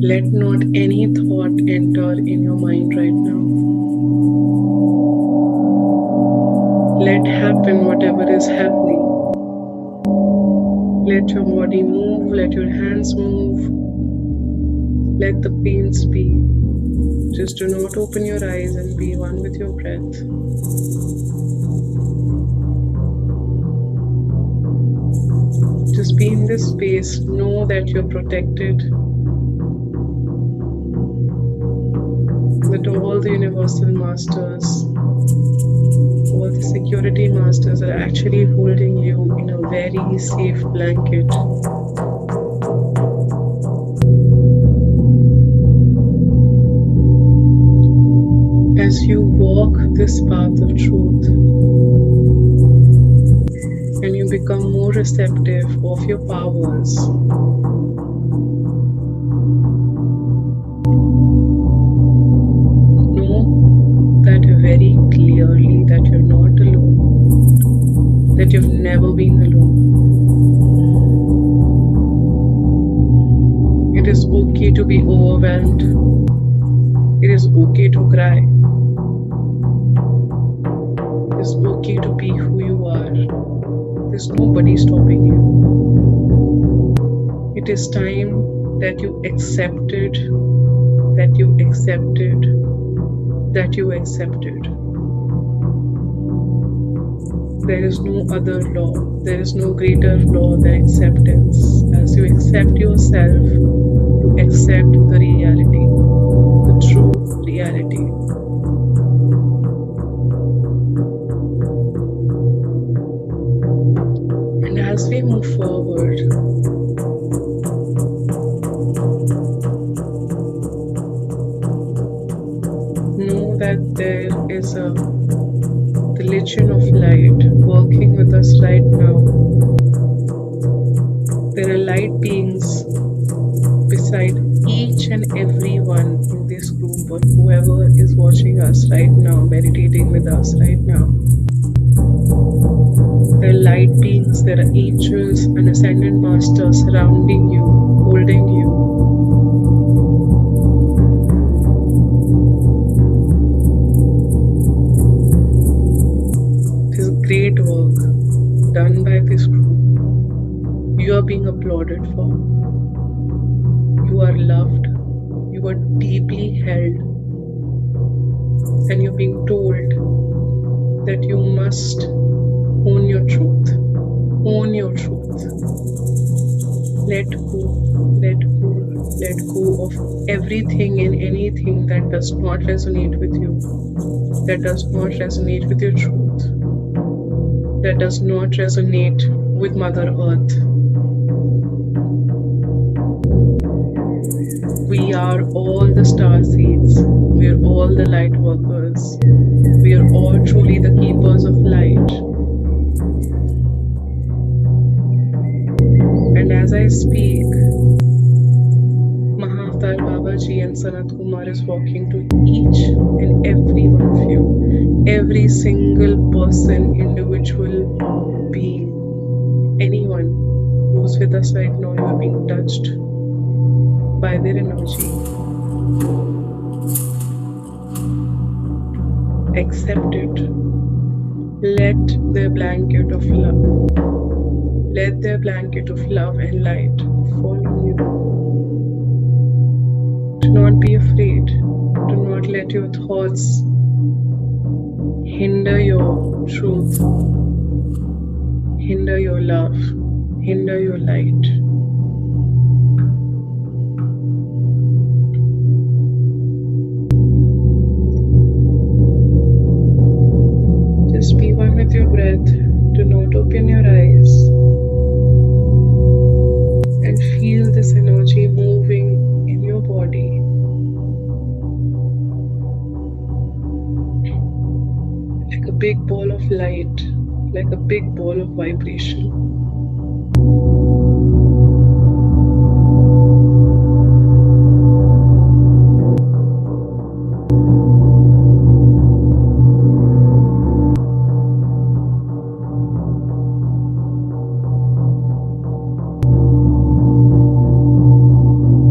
Let not any thought enter in your mind right now. Let happen whatever is happening. Let your body move, let your hands move, let the pains be. Just do not open your eyes and be one with your breath. Just be in this space. Know that you're protected, that all the universal masters, all the security masters are actually holding you in a very safe blanket. As you walk this path of truth and you become more receptive of your powers, know that very clearly that you're not alone, that you've never been alone. It is okay to be overwhelmed. It is okay to cry. It is okay to be who you are. There's nobody stopping you. It is time that you accepted, that you accepted, that you accepted. There is no other law. There is no greater law than acceptance. As you accept yourself, you accept the reality, the true reality. And as we move forward, know that there is a the Legion of Light working with us right now. There are light beings beside each and every one in this group, or whoever is watching us right now, meditating with us right now. There are light beings, there are angels and ascended masters surrounding you, holding you. This great work done by this group, you are being applauded for. You are loved, you are deeply held, and you're being told that you must own your truth. Own your truth. Let go, let go, let go of everything and anything that does not resonate with you, that does not resonate with your truth, that does not resonate with Mother Earth. We are all the star seeds. We are all the light workers. We are all truly the keepers of light. And as I speak, Mahavatar Babaji and Sanat Kumar is walking to each and every one of you, every single person, individual being, anyone who's with us right now, you are being touched by their energy. Accept it. Let their blanket of love, let their blanket of love and light fall on you. Do not be afraid. Do not let your thoughts hinder your truth, hinder your love, hinder your light. Just be one with your breath. Do not open your eyes. And feel this energy moving in your body. Like a big ball of light, like a big ball of vibration.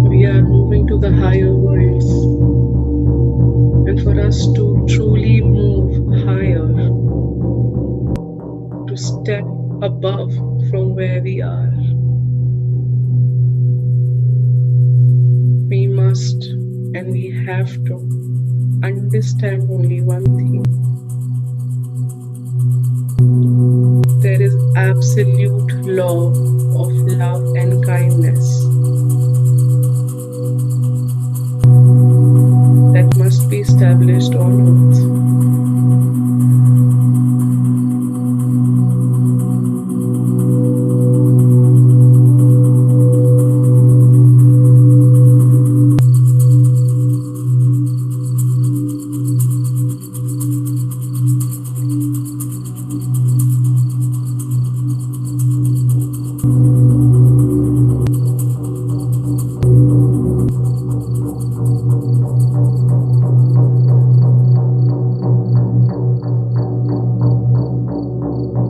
We are moving to the above from where we are. We must and we have to understand only one thing: there is absolute law of love and kindness that must be established on earth.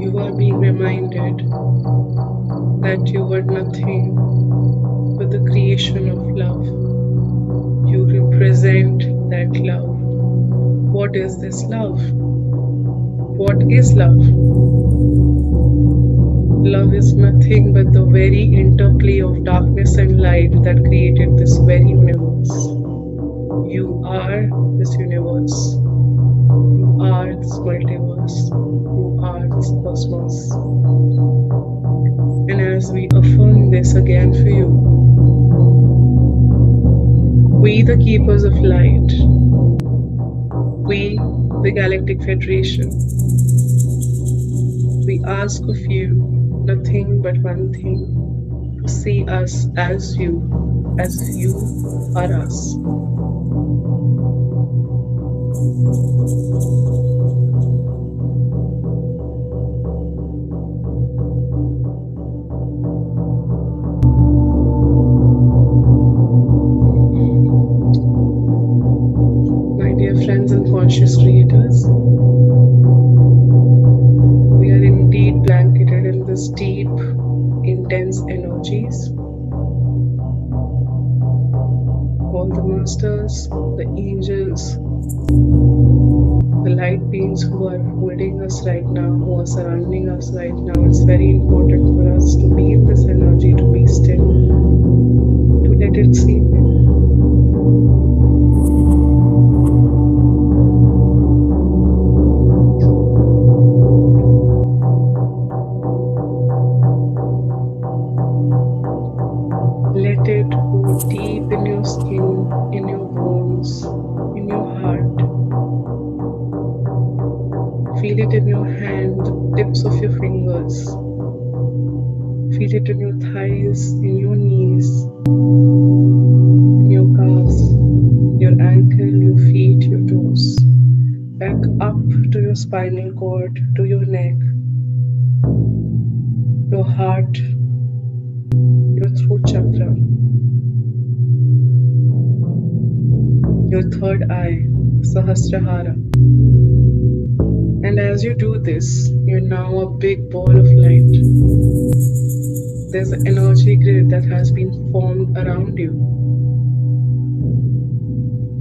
You are being reminded that you were nothing but the creation of love. You represent that love. What is this love? What is love? Love is nothing but the very interplay of darkness and light that created this very universe. You are this universe. You are this multiverse. You are this cosmos. And as we affirm this again for you, we, the keepers of light, we, the Galactic Federation, we ask of you nothing but one thing: to see us as you are us. My dear friends and conscious creators, we are indeed blanketed in this deep, intense energies. All the masters, the angels, the light beings who are holding us right now, who are surrounding us right now, it's very important for us to be in this energy, to be still, to let it seep in. Let it go deep in your skin, in your bones, in your heart. Feel it in your hand, the tips of your fingers. Feel it in your thighs, in your knees, in your calves, your ankle, your feet, your toes. Back up to your spinal cord, to your neck, your heart, your throat chakra, your third eye, Sahasrahara. And as you do this, you're now a big ball of light. There's an energy grid that has been formed around you,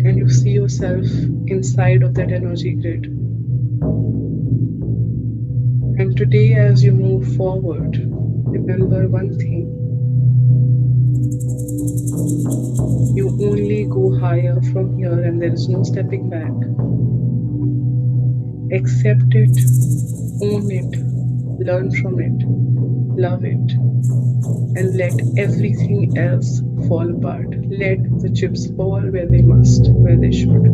and you see yourself inside of that energy grid. And today, as you move forward, remember one thing: you only go higher from here, and there is no stepping back. Accept it, own it, learn from it, love it, and let everything else fall apart. Let the chips fall where they must, where they should.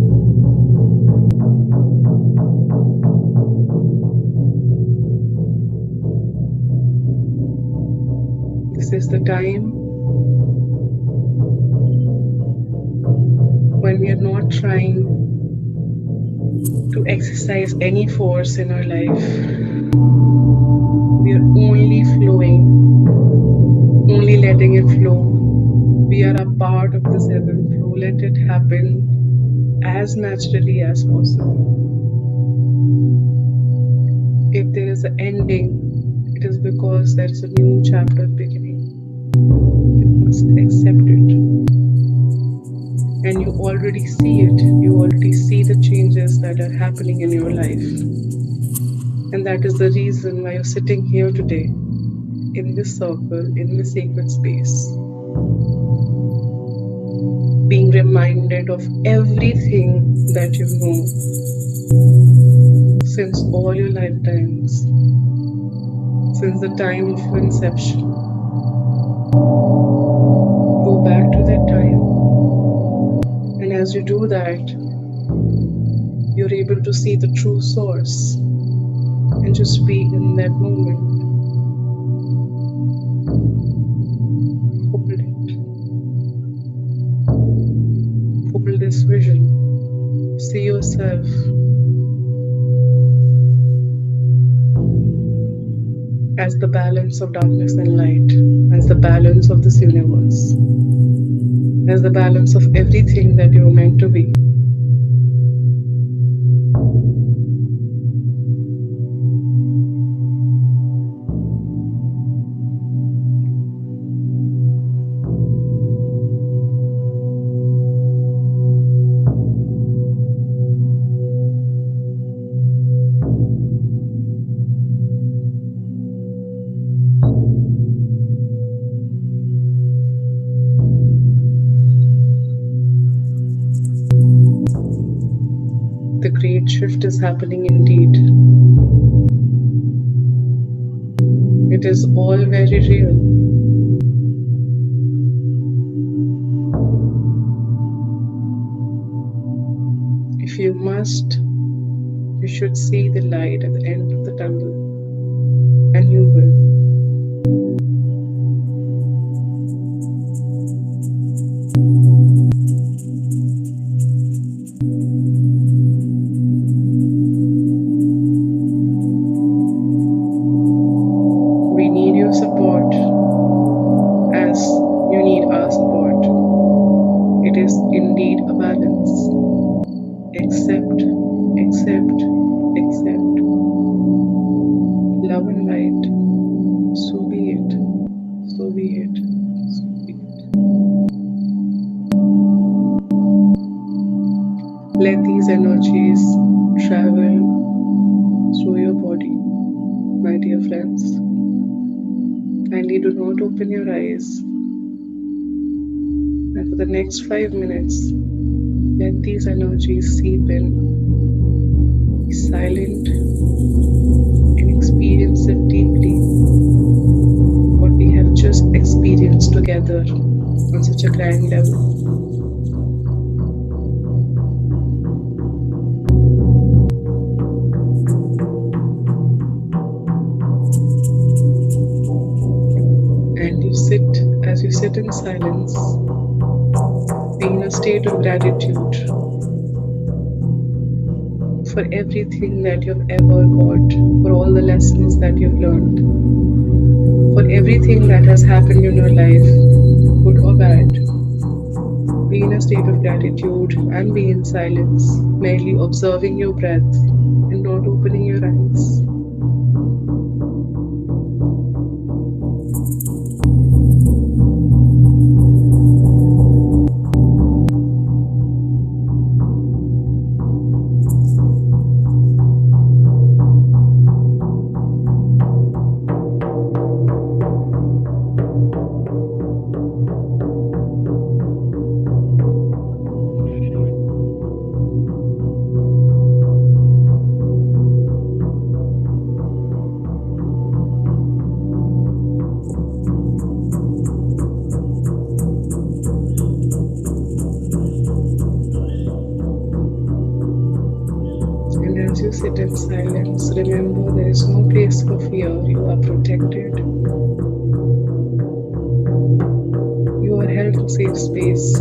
This is the time when we are not trying to exercise any force in our life. We are only flowing, only letting it flow. We are a part of this ebb and flow. Let it happen as naturally as possible. If there is an ending, it is because there is a new chapter beginning. You must accept it. And you already see it. You already see the changes that are happening in your life. And that is the reason why you're sitting here today. in this circle, in this sacred space, being reminded of everything that you know since all your lifetimes, since the time of your inception. Go back to that time, and as you do that, you're able to see the true source and just be in that moment. Hold it, hold this vision. See yourself as the balance of darkness and light, as the balance of this universe, as the balance of everything that you're meant to be. The great shift is happening indeed. It is all very real. If you must, you should see the light at the end of the tunnel, and you will. We need your support as you need our support. It is indeed a balance. Accept, accept, accept. Love and light. So be it. So be it. So be it. Let these energies travel through your body, my dear friends. Kindly do not open your eyes. And for the next 5 minutes, let these energies seep in. Be silent and experience it deeply. What we have just experienced together on such a grand level. And as you sit in silence, be in a state of gratitude for everything that you've ever got, for all the lessons that you've learned, for everything that has happened in your life, good or bad. Be in a state of gratitude and be in silence, merely observing your breath and not opening your eyes. And as you sit in silence, remember there is no place for fear. You are protected. You are held in safe space.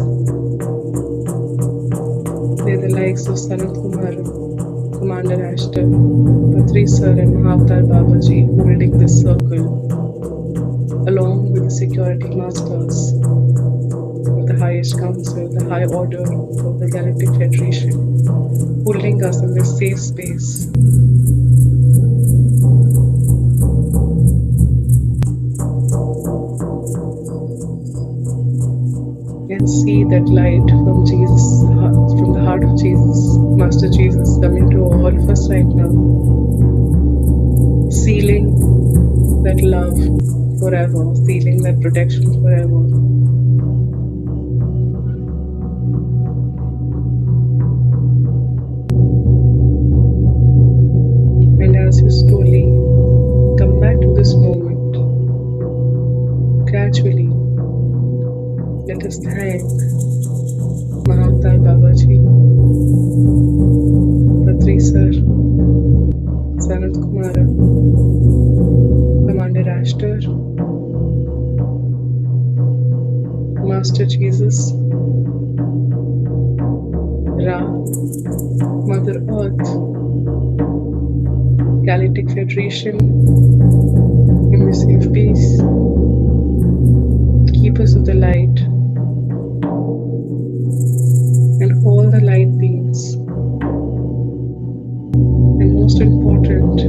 They're the likes of Sanat Kumar, Commander Ashton, Patri Sir and Mahavtar Babaji holding this circle, along with the security masters of the highest council, the high order of the Galactic Federation, holding us in this safe space. And see that light from Jesus, from the heart of Jesus, Master Jesus, coming to all of us right now, sealing that love forever, feeling that protection forever. And as you slowly come back to this moment, gradually, let us thank Mahavtar Babaji, Patri Sir, Sanat Kumara, Commander Ashtar, Master Jesus, Ra, Mother Earth, Galactic Federation, Embassy of Peace, Keepers of the Light, and all the light beings. And most important,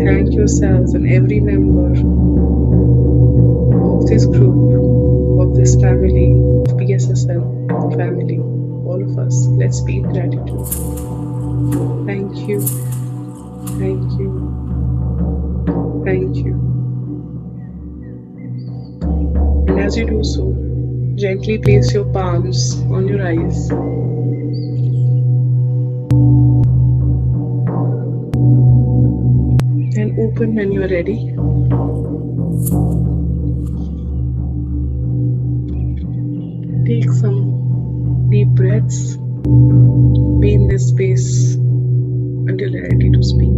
thank yourselves and every member of this group, of this family, of PSSM family, all of us. Let's be in gratitude. Thank you, thank you, thank you. And as you do so, gently place your palms on your eyes and open when you are ready. Take some deep breaths. Be in this space until you're ready to speak.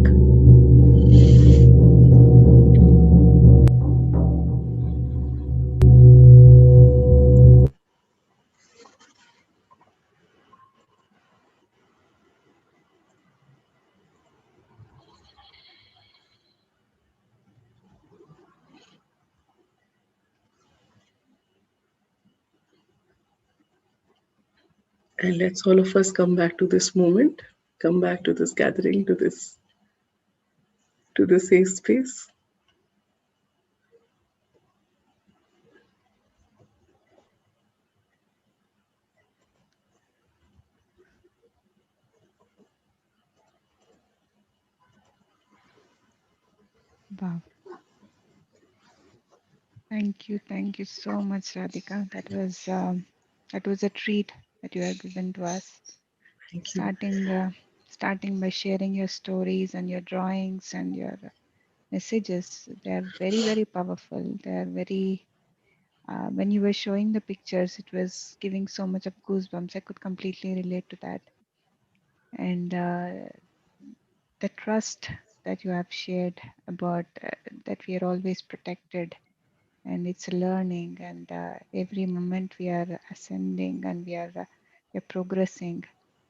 And let's all of us come back to this moment, come back to this gathering, to this safe space. Wow. Thank you so much, Radhika. That was a treat that you have given to us. Thank you. Starting by sharing your stories and your drawings and your messages. They are very, very powerful. They are very. When you were showing the pictures, it was giving so much of goosebumps. I could completely relate to that. And the trust that you have shared about that we are always protected, and it's a learning, and every moment we are ascending and we are progressing.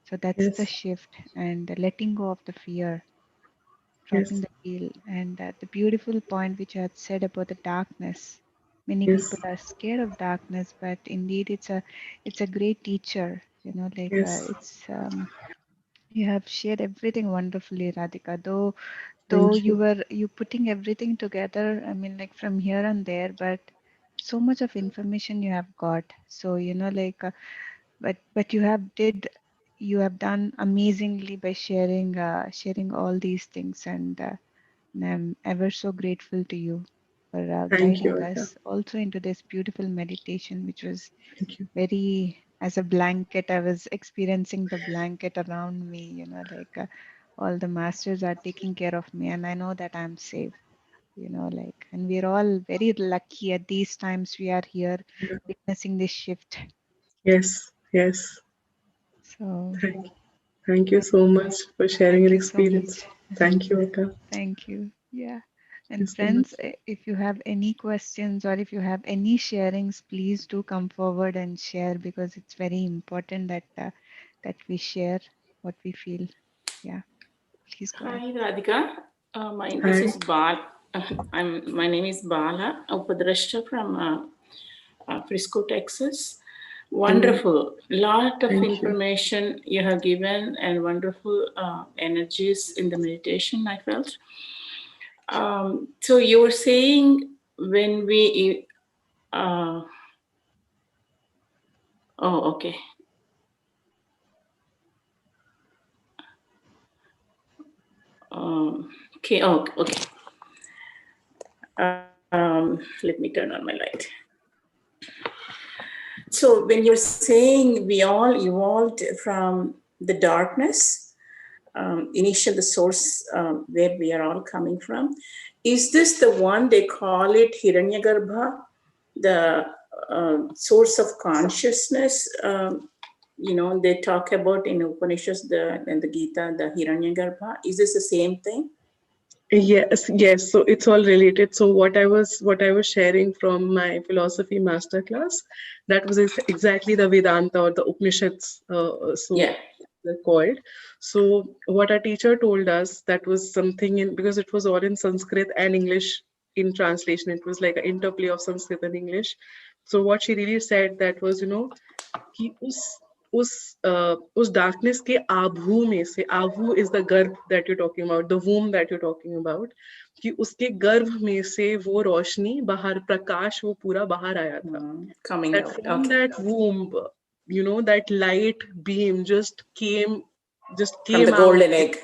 So that's the Yes, shift, and letting go of the fear, dropping yes, the wheel. And the beautiful point which you had said about the darkness. Many people yes, are scared of darkness, but indeed it's a great teacher. yes. It's you have shared everything wonderfully, Radhika. Though Thank you you. were you putting everything together, I mean, like from here and there, but so much of information you have got. So but you have done amazingly by sharing all these things, and I'm ever so grateful to you for Thank you, guiding Aka. us also into this beautiful meditation, which was Thank you. very, as a blanket. I was experiencing the blanket around me, all the masters are taking care of me, and I know that I'm safe. And we're all very lucky at these times we are here Yeah. witnessing this shift. Yes, yes. So Thank you thank, so much for sharing thank your you so experience. much. Thank you, Aka. Thank Thank you. Yeah. you And so much. friends, if you have any questions or if you have any sharings, please do come forward and share, because it's very important that we share what we feel. Yeah, please go ahead. Hi Radhika, this Hi. is Bal. My name is Bala Upadrashta from Frisco, Texas. Mm, Wonderful, lot of thank you. information you have given and wonderful energies in the meditation. I felt. So you were saying when we. Uh, oh, okay. Okay. Oh, okay. Let me turn on my light. So when you're saying we all evolved from the darkness, initial the source where we are all coming from, is this the one they call it Hiranyagarbha, the source of consciousness? They talk about in Upanishads and the Gita, the Hiranyagarbha. Is this the same thing? Yes, yes. So it's all related. So what I was sharing from my philosophy masterclass, that was exactly the Vedanta or the Upanishads. So Yeah. they're called. So what our teacher told us, that was something in, because it was all in Sanskrit and English in translation. It was like an interplay of Sanskrit and English. So what she really said, that was, कि उस darkness के आभू में से, आभू is the गर्भ that you talking about, the वूम that you talking about, कि उसके गर्भ में से वो रोशनी बाहर, प्रकाश वो पूरा बाहर आया था, Coming that out. from Okay. that womb, that light beam just From the came out, golden egg.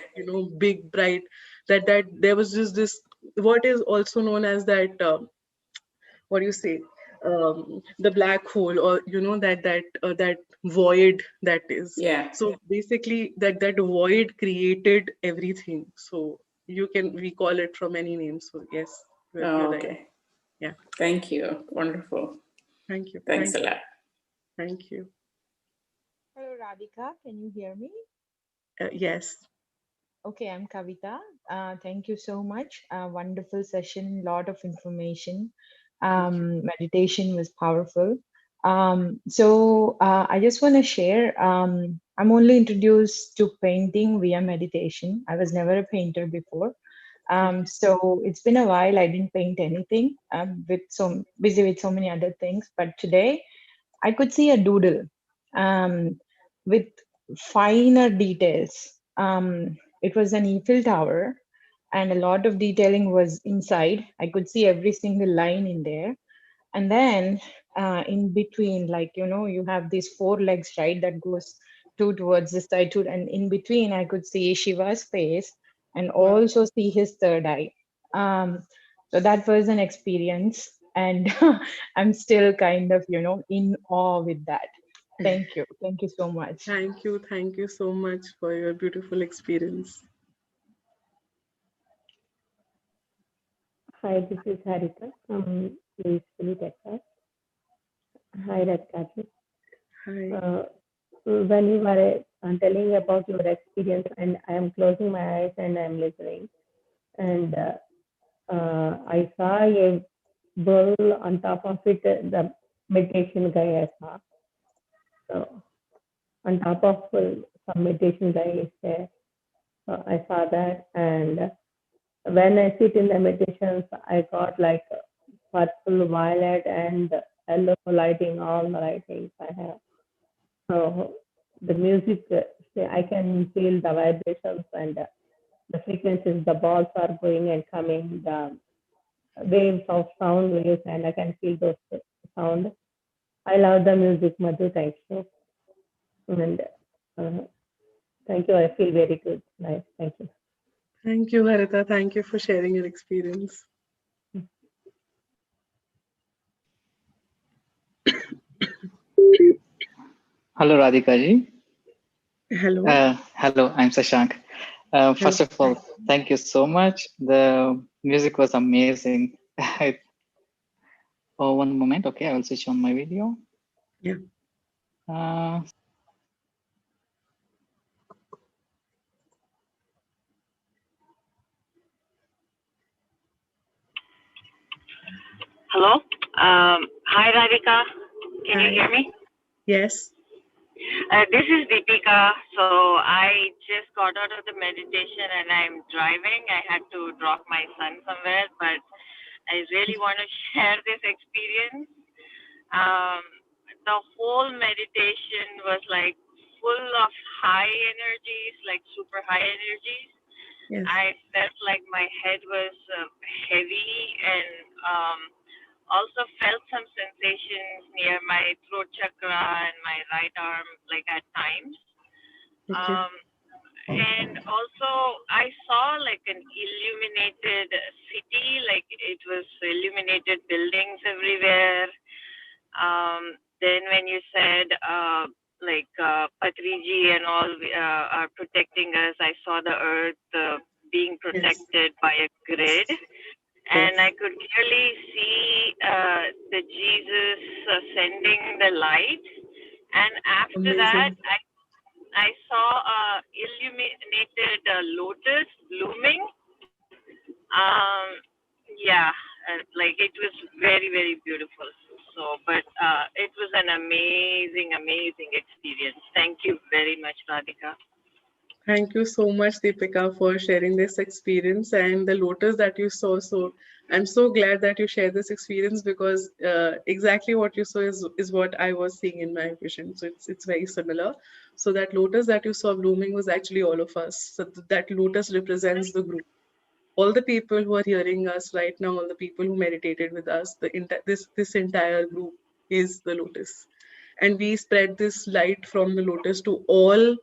big bright, that there was just this, what is also known as that, what do you say, the black hole, or that void that is. Yeah. So basically that void created everything. So we call it from many names. So yes, you're Oh, right. okay. Yeah. Thank you. Wonderful. Thank you. Thanks a lot. Thank you. Hello, Radhika. Can you hear me? Yes. Okay, I'm Kavita. Thank you so much. Wonderful session, lot of information. Thank you. Meditation was powerful. I just want to share. I'm only introduced to painting via meditation. I was never a painter before. So it's been a while. I didn't paint anything. I'm with so busy with so many other things. But today I could see a doodle with finer details. It was an Eiffel Tower, and a lot of detailing was inside. I could see every single line in there. And then in between, like, you have these four legs, right, that goes two towards the side, two, and in between, I could see Shiva's face and Wow. also see his third eye. So that was an experience. And I'm still kind of, in awe with that. Thank you. Thank you so much. Thank you so much for your beautiful experience. Hi, this is Harita from Louisville, Texas. Hi, Radhika. Hi. When you were telling about your experience, and I am closing my eyes and I'm listening, and I saw a bull on top of it, the meditation guy I saw. So on top of some meditation guy is there. So I saw that, and when I sit in the meditations, I got like purple, violet, and yellow lighting, all the lightings I have. So the music, I can feel the vibrations and the frequencies, the balls are going and coming, the waves of sound waves, and I can feel those sound. I love the music, Madhu. Thank you. And uh, thank you. I feel very good. Nice. Thank you. Thank you, Harita. Thank you for sharing your experience. Hello, Radhika ji. Hello. Hello, I'm Sashank. Hello. First of all, thank you so much. The music was amazing. Oh, one moment. Okay, I will switch on my video. Yeah. Uh, Hello. Hi, Radhika. Can you Hi. hear me? Yes. This is Deepika. So I just got out of the meditation and I'm driving. I had to drop my son somewhere, but I really want to share this experience. Um, the whole meditation was like full of high energies, like super high energies. Yes. I felt like my head was heavy and also felt some sensations near my throat chakra and my right arm, like at times. Okay. Um, And also I saw like an illuminated city, like it was illuminated buildings everywhere. Then when you said Patriji and all are protecting us, I saw the earth being Yes. protected by a grid, and I Yes. could clearly see the Jesus sending the light. And after that, Amazing. I saw a illuminated lotus blooming. Um, yeah, like it was very, very beautiful. So, but it was an amazing, amazing experience. Thank you very much, Radhika. Thank you so much, Deepika, for sharing this experience and the lotus that you saw. So I'm so glad that you shared this experience because exactly what you saw is what I was seeing in my vision. So it's very similar. So that lotus that you saw blooming was actually all of us. So that lotus represents the group. All the people who are hearing us right now, all the people who meditated with us, this entire group is the lotus, and we spread this light from the lotus to all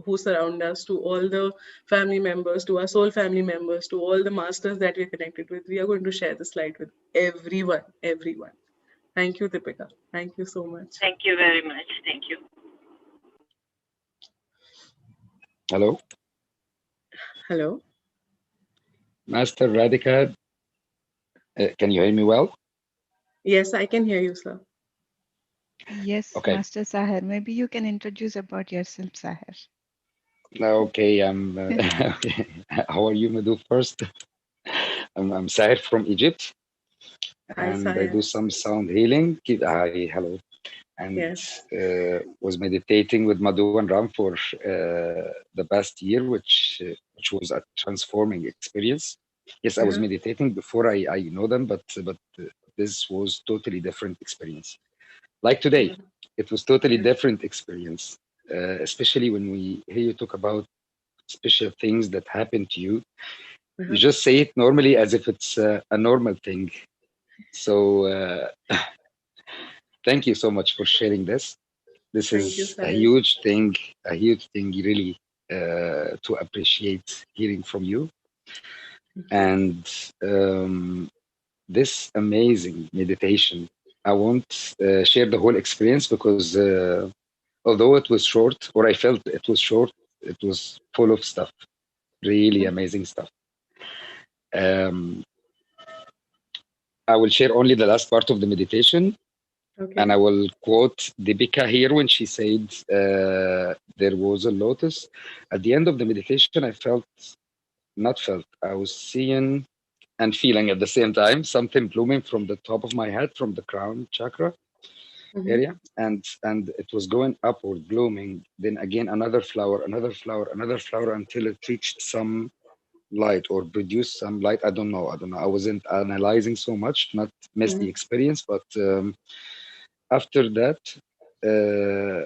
who surround us, to all the family members, to our soul family members, to all the masters that we're connected with. We are going to share this light with everyone, everyone. Thank you, Deepika. Thank you so much. Thank you very much. Thank you. Hello, Hello. Master Radhika. Can you hear me well? Yes, I can hear you, sir. Yes, Okay. Master Sahar. Maybe you can introduce about yourself, Sahar. Okay. I'm. How are you, Madhu? First, I'm Saher from Egypt, Hi, and I Saya. do some sound healing. Hi, hello, and Yes. was meditating with Madhu and Ram for the past year, which was a transforming experience. Yes, I was Uh-huh. meditating before I know them, but this was totally different experience. Like today, it was totally Uh-huh. different experience, especially when we hear you talk about special things that happen to you. You Uh-huh. just say it normally as if it's a normal thing. So thank you so much for sharing this. This Thank you, is Saya. a huge thing, really, to appreciate hearing from you. Thank you. And this amazing meditation, I won't share the whole experience because although it was short, or I felt it was short, it was full of stuff, really amazing stuff. Um, I will share only the last part of the meditation, and Okay. I will quote Deepika here when she said, there was a lotus. At the end of the meditation, I felt, not felt, I was seeing and feeling at the same time something blooming from the top of my head, from the crown chakra Mm-hmm. area, and it was going upward, blooming. Then again, another flower, another flower, another flower, until it reached some light or produced some light. I don't know. I don't know. I wasn't analyzing so much, not miss the Mm-hmm. experience, but after that, uh,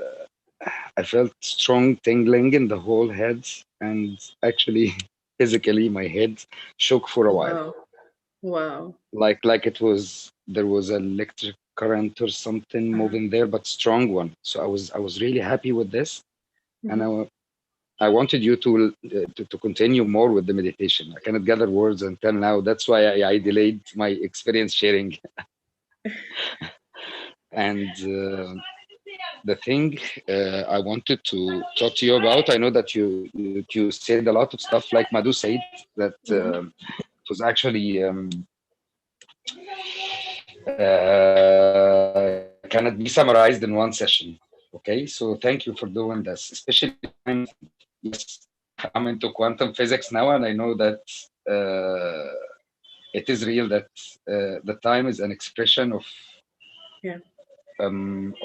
I felt strong tingling in the whole head, and actually, physically, my head shook for a while, Wow. Wow. like it was there was an electric current or something Uh-huh. moving there, but strong one. So I was really happy with this, and Mm-hmm. I wanted you to continue more with the meditation. I cannot gather words until now. That's why I delayed my experience sharing. And the thing I wanted to talk to you about, I know that you said a lot of stuff, like Madhu said, that Mm-hmm. it was actually cannot be summarized in one session. Okay, so thank you for doing this, especially the time thing. Yes, I'm into quantum physics now, and I know that it is real that the time is an expression Yeah.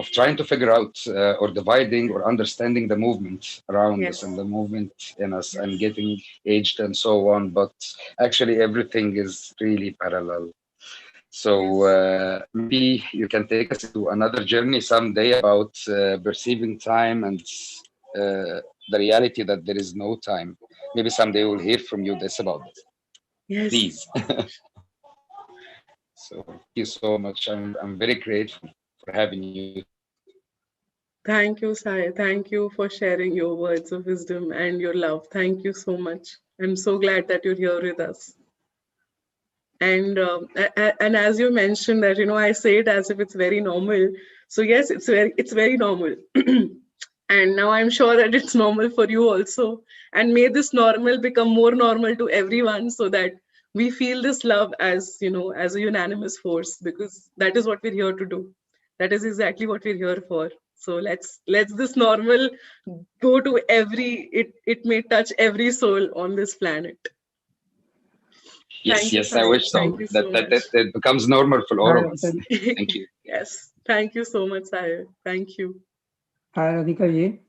of trying to figure out or dividing or understanding the movement around us and Yes. the movement in us and Yes. getting aged and so on. But actually, everything is really parallel. So Yes. maybe you can take us into another journey someday about perceiving time and the reality that there is no time. Maybe someday we'll hear from you this about this. Yes. Please. So thank you so much. I'm very grateful for having you today. Thank you, Sai. Thank you for sharing your words of wisdom and your love. Thank you so much. I'm so glad that you're here with us. And as you mentioned that, I say it as if it's very normal. So yes, it's very normal. And now I'm sure that it's normal for you also. And may this normal become more normal to everyone, so that we feel this love as, as a unanimous force, because that is what we're here to do. That is exactly what we're here for. So let's this normal go to it may touch every soul on this planet. Yes, Thank you, yes, I Sai. wish so. Thank you That so that much. that, that becomes normal for Hi, all of us. Radhika. Thank you. Yes. Thank you so much, Sai. Thank you. Hi, Radhika ji.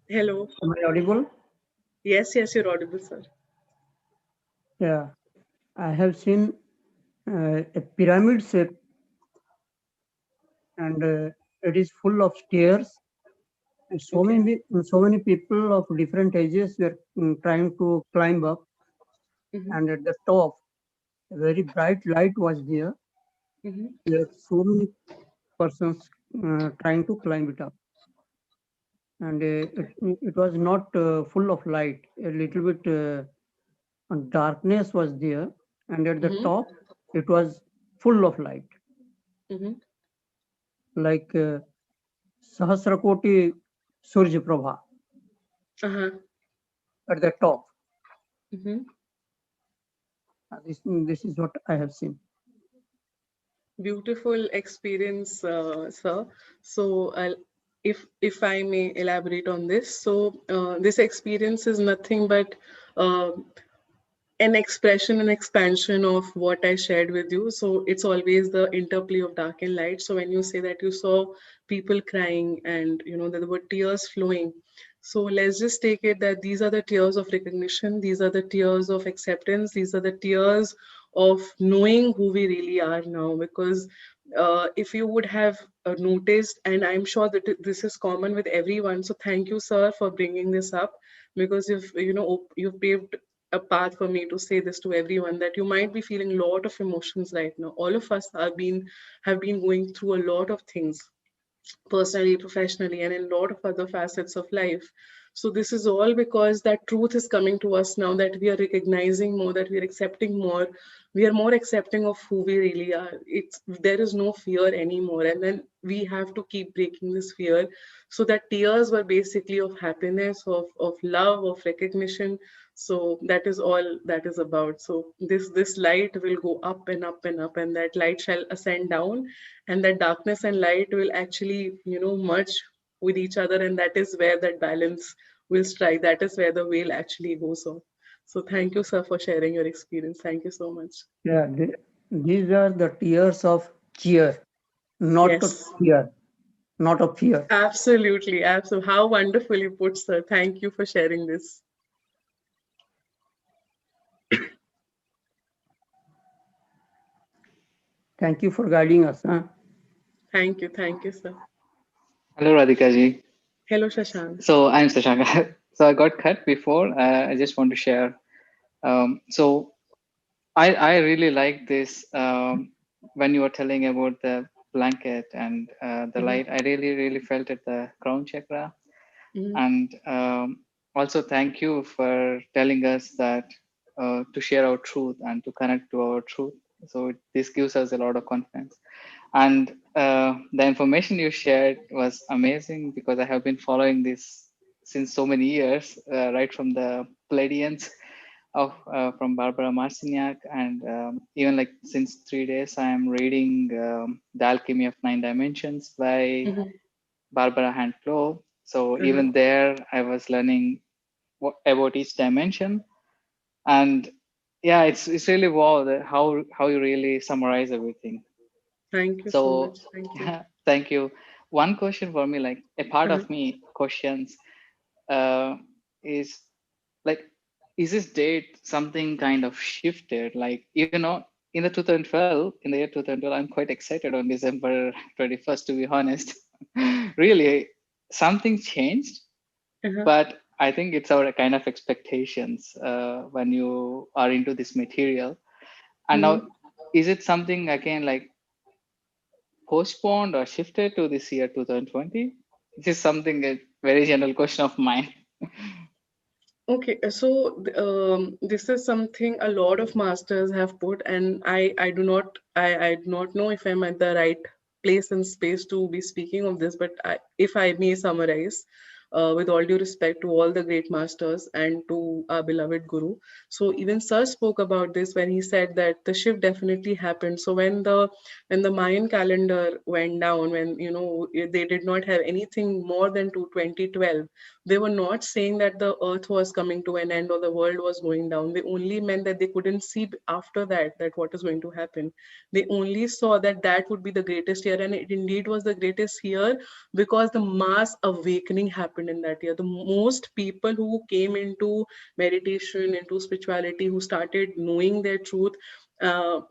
Hello. Am I audible? Yes, yes, you're audible, sir. Yeah. I have seen a pyramid shape, and it is full of stairs. And Okay. so many people of different ages were trying to climb up. Mm-hmm. And at the top, a very bright light was there. Mm-hmm. There were so many persons trying to climb it up. And it was not full of light. A little bit darkness was there. And at the Mm-hmm. top, it was full of light, Mm-hmm. like Sahasrakoti Surya Prabha Uh-huh. at the top. Mm-hmm. This is what I have seen. Beautiful experience, sir. So, if I may elaborate on this, so this experience is nothing but uh, an expression and expansion of what I shared with you. So it's always the interplay of dark and light. So when you say that you saw people crying and there were tears flowing, so let's just take it that these are the tears of recognition, these are the tears of acceptance, these are the tears of knowing who we really are now. Because if you would have noticed, and I'm sure that this is common with everyone. So thank you, sir, for bringing this up, because if you've paved a path for me to say this to everyone, that you might be feeling a lot of emotions right now. All of us have been going through a lot of things, personally, professionally, and in a lot of other facets of life. So this is all because that truth is coming to us now, that we are recognizing more, that we are accepting more, we are more accepting of who we really are. There is no fear anymore, and then we have to keep breaking this fear. So that tears were basically of happiness, of love, of recognition. So that is all that is about. So this light will go up and up and up, and that light shall ascend down, and that darkness and light will actually merge with each other, and that is where that balance will strike. That is where the veil actually goes off. So thank you, sir, for sharing your experience. Thank you so much. Yeah, these are the tears of cheer, not of Yes, fear, not of fear. absolutely, absolutely. How wonderfully put, sir. Thank you for sharing this. Thank you for guiding us. Huh? Thank you, sir. Hello, Radhika ji. Hello, Shashank. So I'm Sashank. So I got cut before. I just want to share. So I really like this when you were telling about the blanket and the Mm-hmm. light. I really felt it, the crown chakra. Mm-hmm. And also thank you for telling us that to share our truth and to connect to our truth. So this gives us a lot of confidence. And the information you shared was amazing, because I have been following this since so many years, right from the Pleiadians of from Barbara Marciniak, and even like since 3 days I am reading The Alchemy of Nine Dimensions by Mm-hmm. Barbara Hand Clough. So Uh-huh. even there I was learning about each dimension. And yeah, it's really wow how you really summarize everything. Thank you so So much. Thank you. yeah, thank you. One question for me, like a part Uh-huh. of me questions uh, is like, is this date something kind of shifted? Like, in the 2012, in the year 2012, I'm quite excited on December 21st, to be honest. Really, something changed, Uh-huh. but I think it's our kind of expectations when you are into this material. And Mm-hmm. now, is it something again like postponed or shifted to this year 2020? This is something a very general question of mine. Okay, so this is something a lot of masters have put, and I do not know if I'm at the right place and space to be speaking of this, but if I may summarize, with all due respect to all the great masters and to our beloved Guru. So even Sir spoke about this when he said that the shift definitely happened. So when the Mayan calendar went down, when they did not have anything more than to 2012, they were not saying that the earth was coming to an end or the world was going down. They only meant that they couldn't see after that what is going to happen. They only saw that that would be the greatest year, and it indeed was the greatest year, because the mass awakening happened in that year. The most people who came into meditation, into spirituality, who started knowing their truth,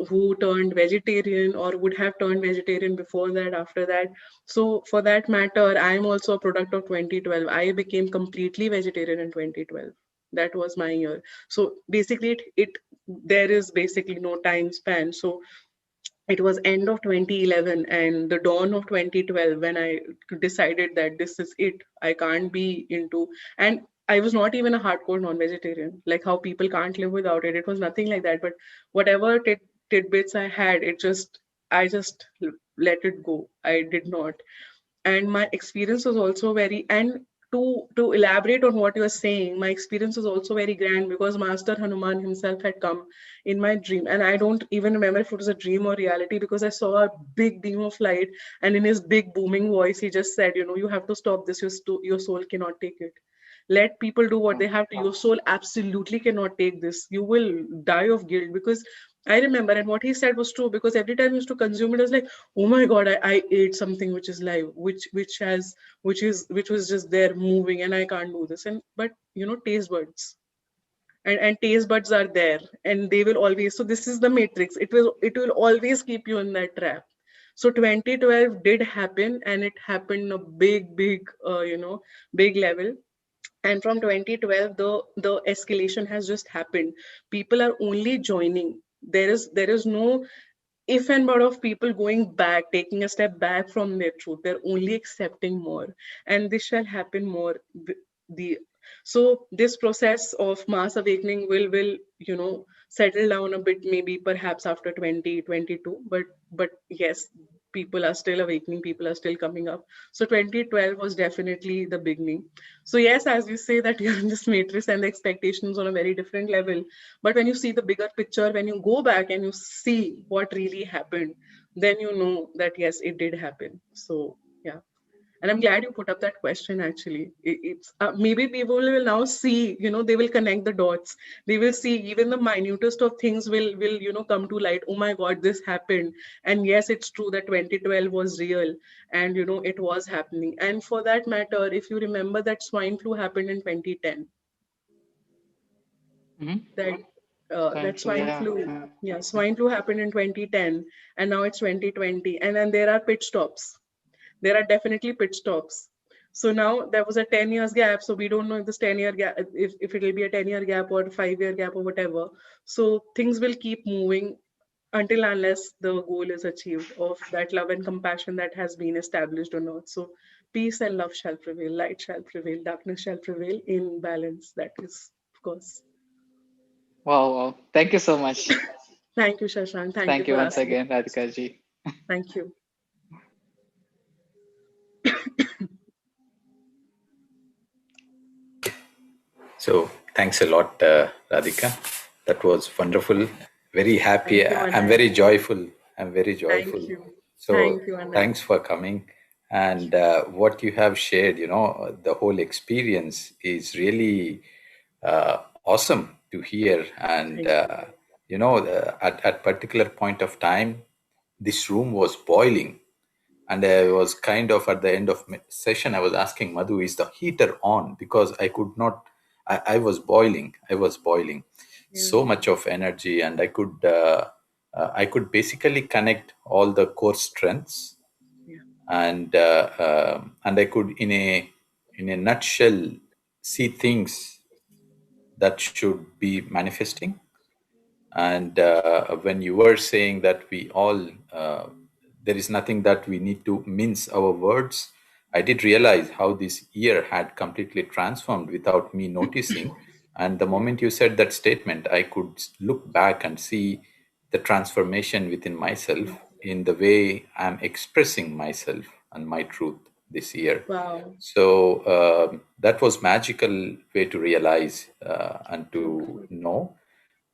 who turned vegetarian or would have turned vegetarian before that, after that. So for that matter, I am also a product of 2012. I became completely vegetarian in 2012. That was my year. So basically, it there is basically no time span. So it was end of 2011 and the dawn of 2012 when I decided that this is it. I can't be into, and I was not even a hardcore non-vegetarian, like how people can't live without it. It was nothing like that. But whatever tidbits I had, I just let it go. I did not. And my experience was also very, and to elaborate on what you are saying, my experience was also very grand, because Master Hanuman himself had come in my dream, and I don't even remember if it was a dream or reality, because I saw a big beam of light, and in his big booming voice he just said, you have to stop this. Your soul cannot take it. Let people do what they have to. Your soul absolutely cannot take this. You will die of guilt. Because I remember, and what he said was true, because every time he used to consume it, I was like, oh my god, I ate something which is live, which was just there moving, and I can't do this. And but taste buds, and taste buds are there, and they will always, so this is the matrix. It will always keep you in that trap. So 2012 did happen, and it happened in a big level. And from 2012, the escalation has just happened. People are only joining. There is no if and but of people going back, taking a step back from their truth. They're only accepting more, and this shall happen more. The So this process of mass awakening will settle down a bit, maybe perhaps after 2022. But yes, people are still awakening, people are still coming up. So 2012 was definitely the beginning. So yes, as you say that you're in this matrix and the expectations on a very different level, but when you see the bigger picture, when you go back and you see what really happened, then you know that yes, it did happen. So yeah. And I'm glad you put up that question. Actually, it's maybe people will now see, they will connect the dots. They will see even the minutest of things will come to light. Oh my God, this happened. And yes, it's true that 2012 was real, and it was happening. And for that matter, if you remember that swine flu happened in 2010, Mhm. that Fine. that So swine yeah, flu, yeah, swine flu happened in 2010, and now it's 2020, and then there are pit stops. There are definitely pit stops. So now there was a 10 years gap. So we don't know if this 10-year gap, if it will be a 10-year gap or a 5-year gap or whatever. So things will keep moving until unless the goal is achieved of that love and compassion that has been established on earth. So peace and love shall prevail, light shall prevail, darkness shall prevail in balance. That is, of course. wow, wow. Thank you so much. Thank you, Shashank. Thank you Thank you for once asking. again, Radhika ji. Thank you. So thanks a lot, Radhika. That was wonderful. Very happy. Thank you, I'm Anand. very joyful. I'm very joyful. Thank you. So Thank you, Anand. thanks for coming. And what you have shared, the whole experience is really awesome to hear. And Thank you. at particular point of time, this room was boiling, and I was kind of at the end of session, I was asking Madhu, is the heater on? Because I could not, I was boiling. I was boiling. Yeah. So much of energy, and I could basically connect all the core strengths, Yeah. and I could, in a nutshell, see things that should be manifesting. And when you were saying that we all, there is nothing that we need to mince our words, I did realize how this year had completely transformed without me noticing. And the moment you said that statement, I could look back and see the transformation within myself in the way I'm expressing myself and my truth this year. Wow. So that was magical way to realize and to know,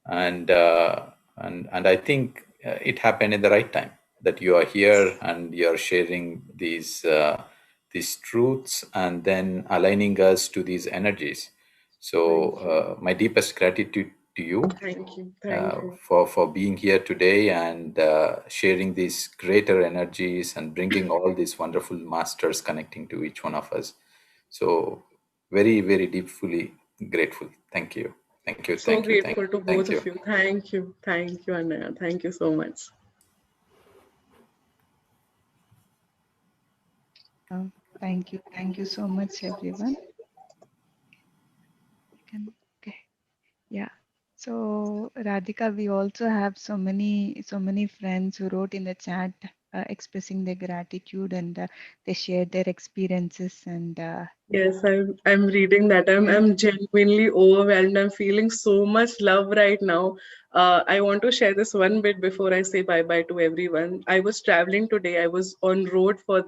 and and I think it happened in the right time that you are here and you are sharing these truths and then aligning us to these energies. So Thank you. my deepest gratitude to you Thank you. Thank you. for being here today and sharing these greater energies and bringing all these wonderful masters connecting to each one of us. So very, very deeply grateful. Thank you. Thank you. So Thank you. Thank grateful to you. Thank both you. of you. Thank you. Thank you, Anaya. Thank you so much. Oh, thank you so much, everyone. Okay. Yeah. So Radhika, we also have so many friends who wrote in the chat expressing their gratitude, and they shared their experiences, and Yes, I'm reading that. yeah. I'm genuinely overwhelmed. I'm feeling so much love right now. I want to share this one bit before I say bye bye to everyone. I was traveling today. I was on road for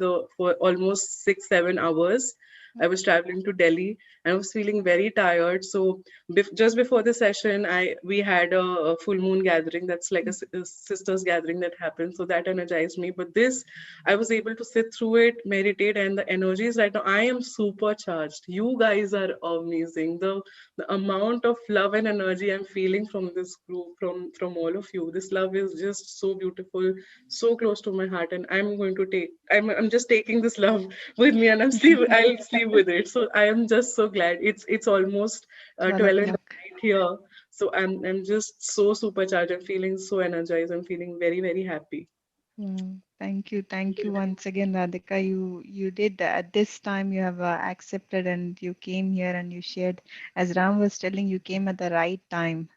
almost 6 7 hours. I was traveling to Delhi. I was feeling very tired. So just before the session, I we had a full moon gathering. That's like a sisters gathering that happened. So that energized me. But this I was able to sit through it, meditate, and the energies right now. I am supercharged. You guys are amazing. The amount of love and energy I'm feeling from this group, from all of you. This love is just so beautiful, so close to my heart, and I'm going to take. I'm just taking this love with me, and I'll sleep with it. So I am just so glad. It's almost 12 12 in the o'clock. night here. So I'm just so supercharged. I'm feeling so energized. I'm feeling very very happy. Thank you once again, Radhika. You did at this time. You have accepted, and you came here and you shared. As Ram was telling, you came at the right time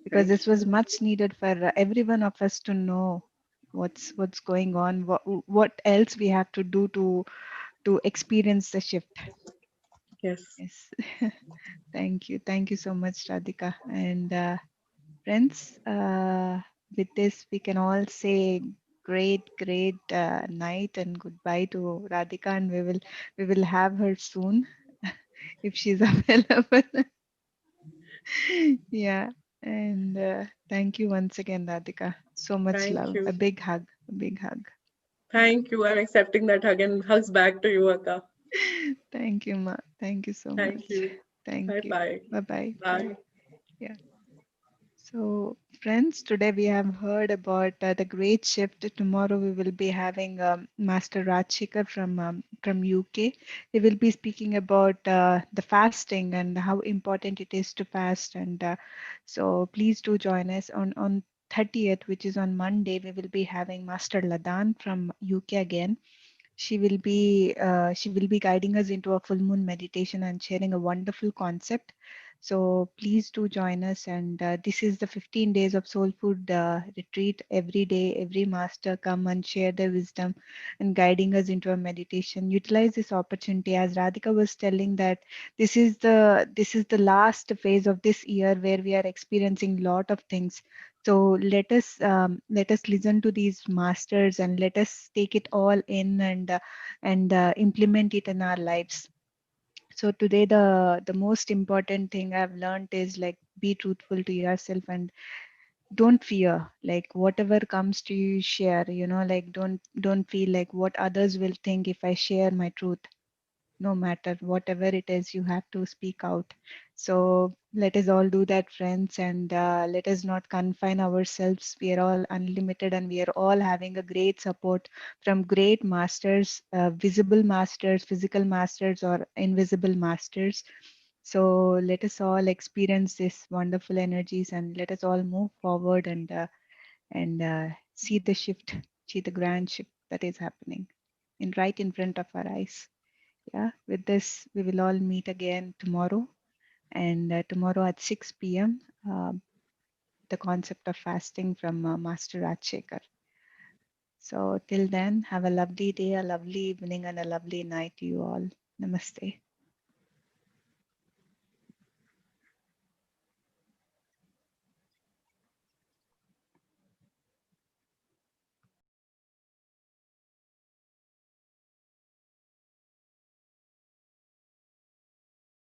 because Thank this you. was much needed for every one of us to know what's going on. What else we have to do to experience the shift. Yes. Yes. Thank you so much, Radhika. And friends, with this, we can all say great night and goodbye to Radhika, and we will have her soon if she's available. Yeah. And thank you once again, Radhika. So much Thank love. A you. big hug. A big hug. Yeah. Thank you. I'm accepting that hug and hugs back to you, Akka. Thank you, Ma. Thank you so Thank much. you. Thank Bye you. bye. Bye-bye. Bye. Bye. Yeah. So, friends, today we have heard about the great shift. Tomorrow we will be having Master Rajshekar from UK. He will be speaking about the fasting and how important it is to fast. And so, please do join us on 30th, which is on Monday. We will be having Master Ladan from UK again. She will be guiding us into a full moon meditation and sharing a wonderful concept. So please do join us. And this is the 15 days of soul food retreat. Every day every master come and share their wisdom and guiding us into a meditation. Utilize this opportunity, as Radhika was telling, that this is the last phase of this year where we are experiencing lot of things. So let us listen to these masters and let us take it all in, and implement it in our lives. So today the most important thing I've learned is, like, be truthful to yourself and don't fear. Like, whatever comes to you, share. Like, don't feel like what others will think if I share my truth. No matter whatever it is, you have to speak out. So let us all do that, friends, and let us not confine ourselves. We are all unlimited, and we are all having a great support from great masters, visible masters, physical masters, or invisible masters. So let us all experience this wonderful energies, and let us all move forward, and see the shift, see the grand shift that is happening right in front of our eyes. Yeah, with this, we will all meet again tomorrow. And tomorrow at 6 p.m., the concept of fasting from Master Rajshekar. So till then, have a lovely day, a lovely evening, and a lovely night to you all. Namaste.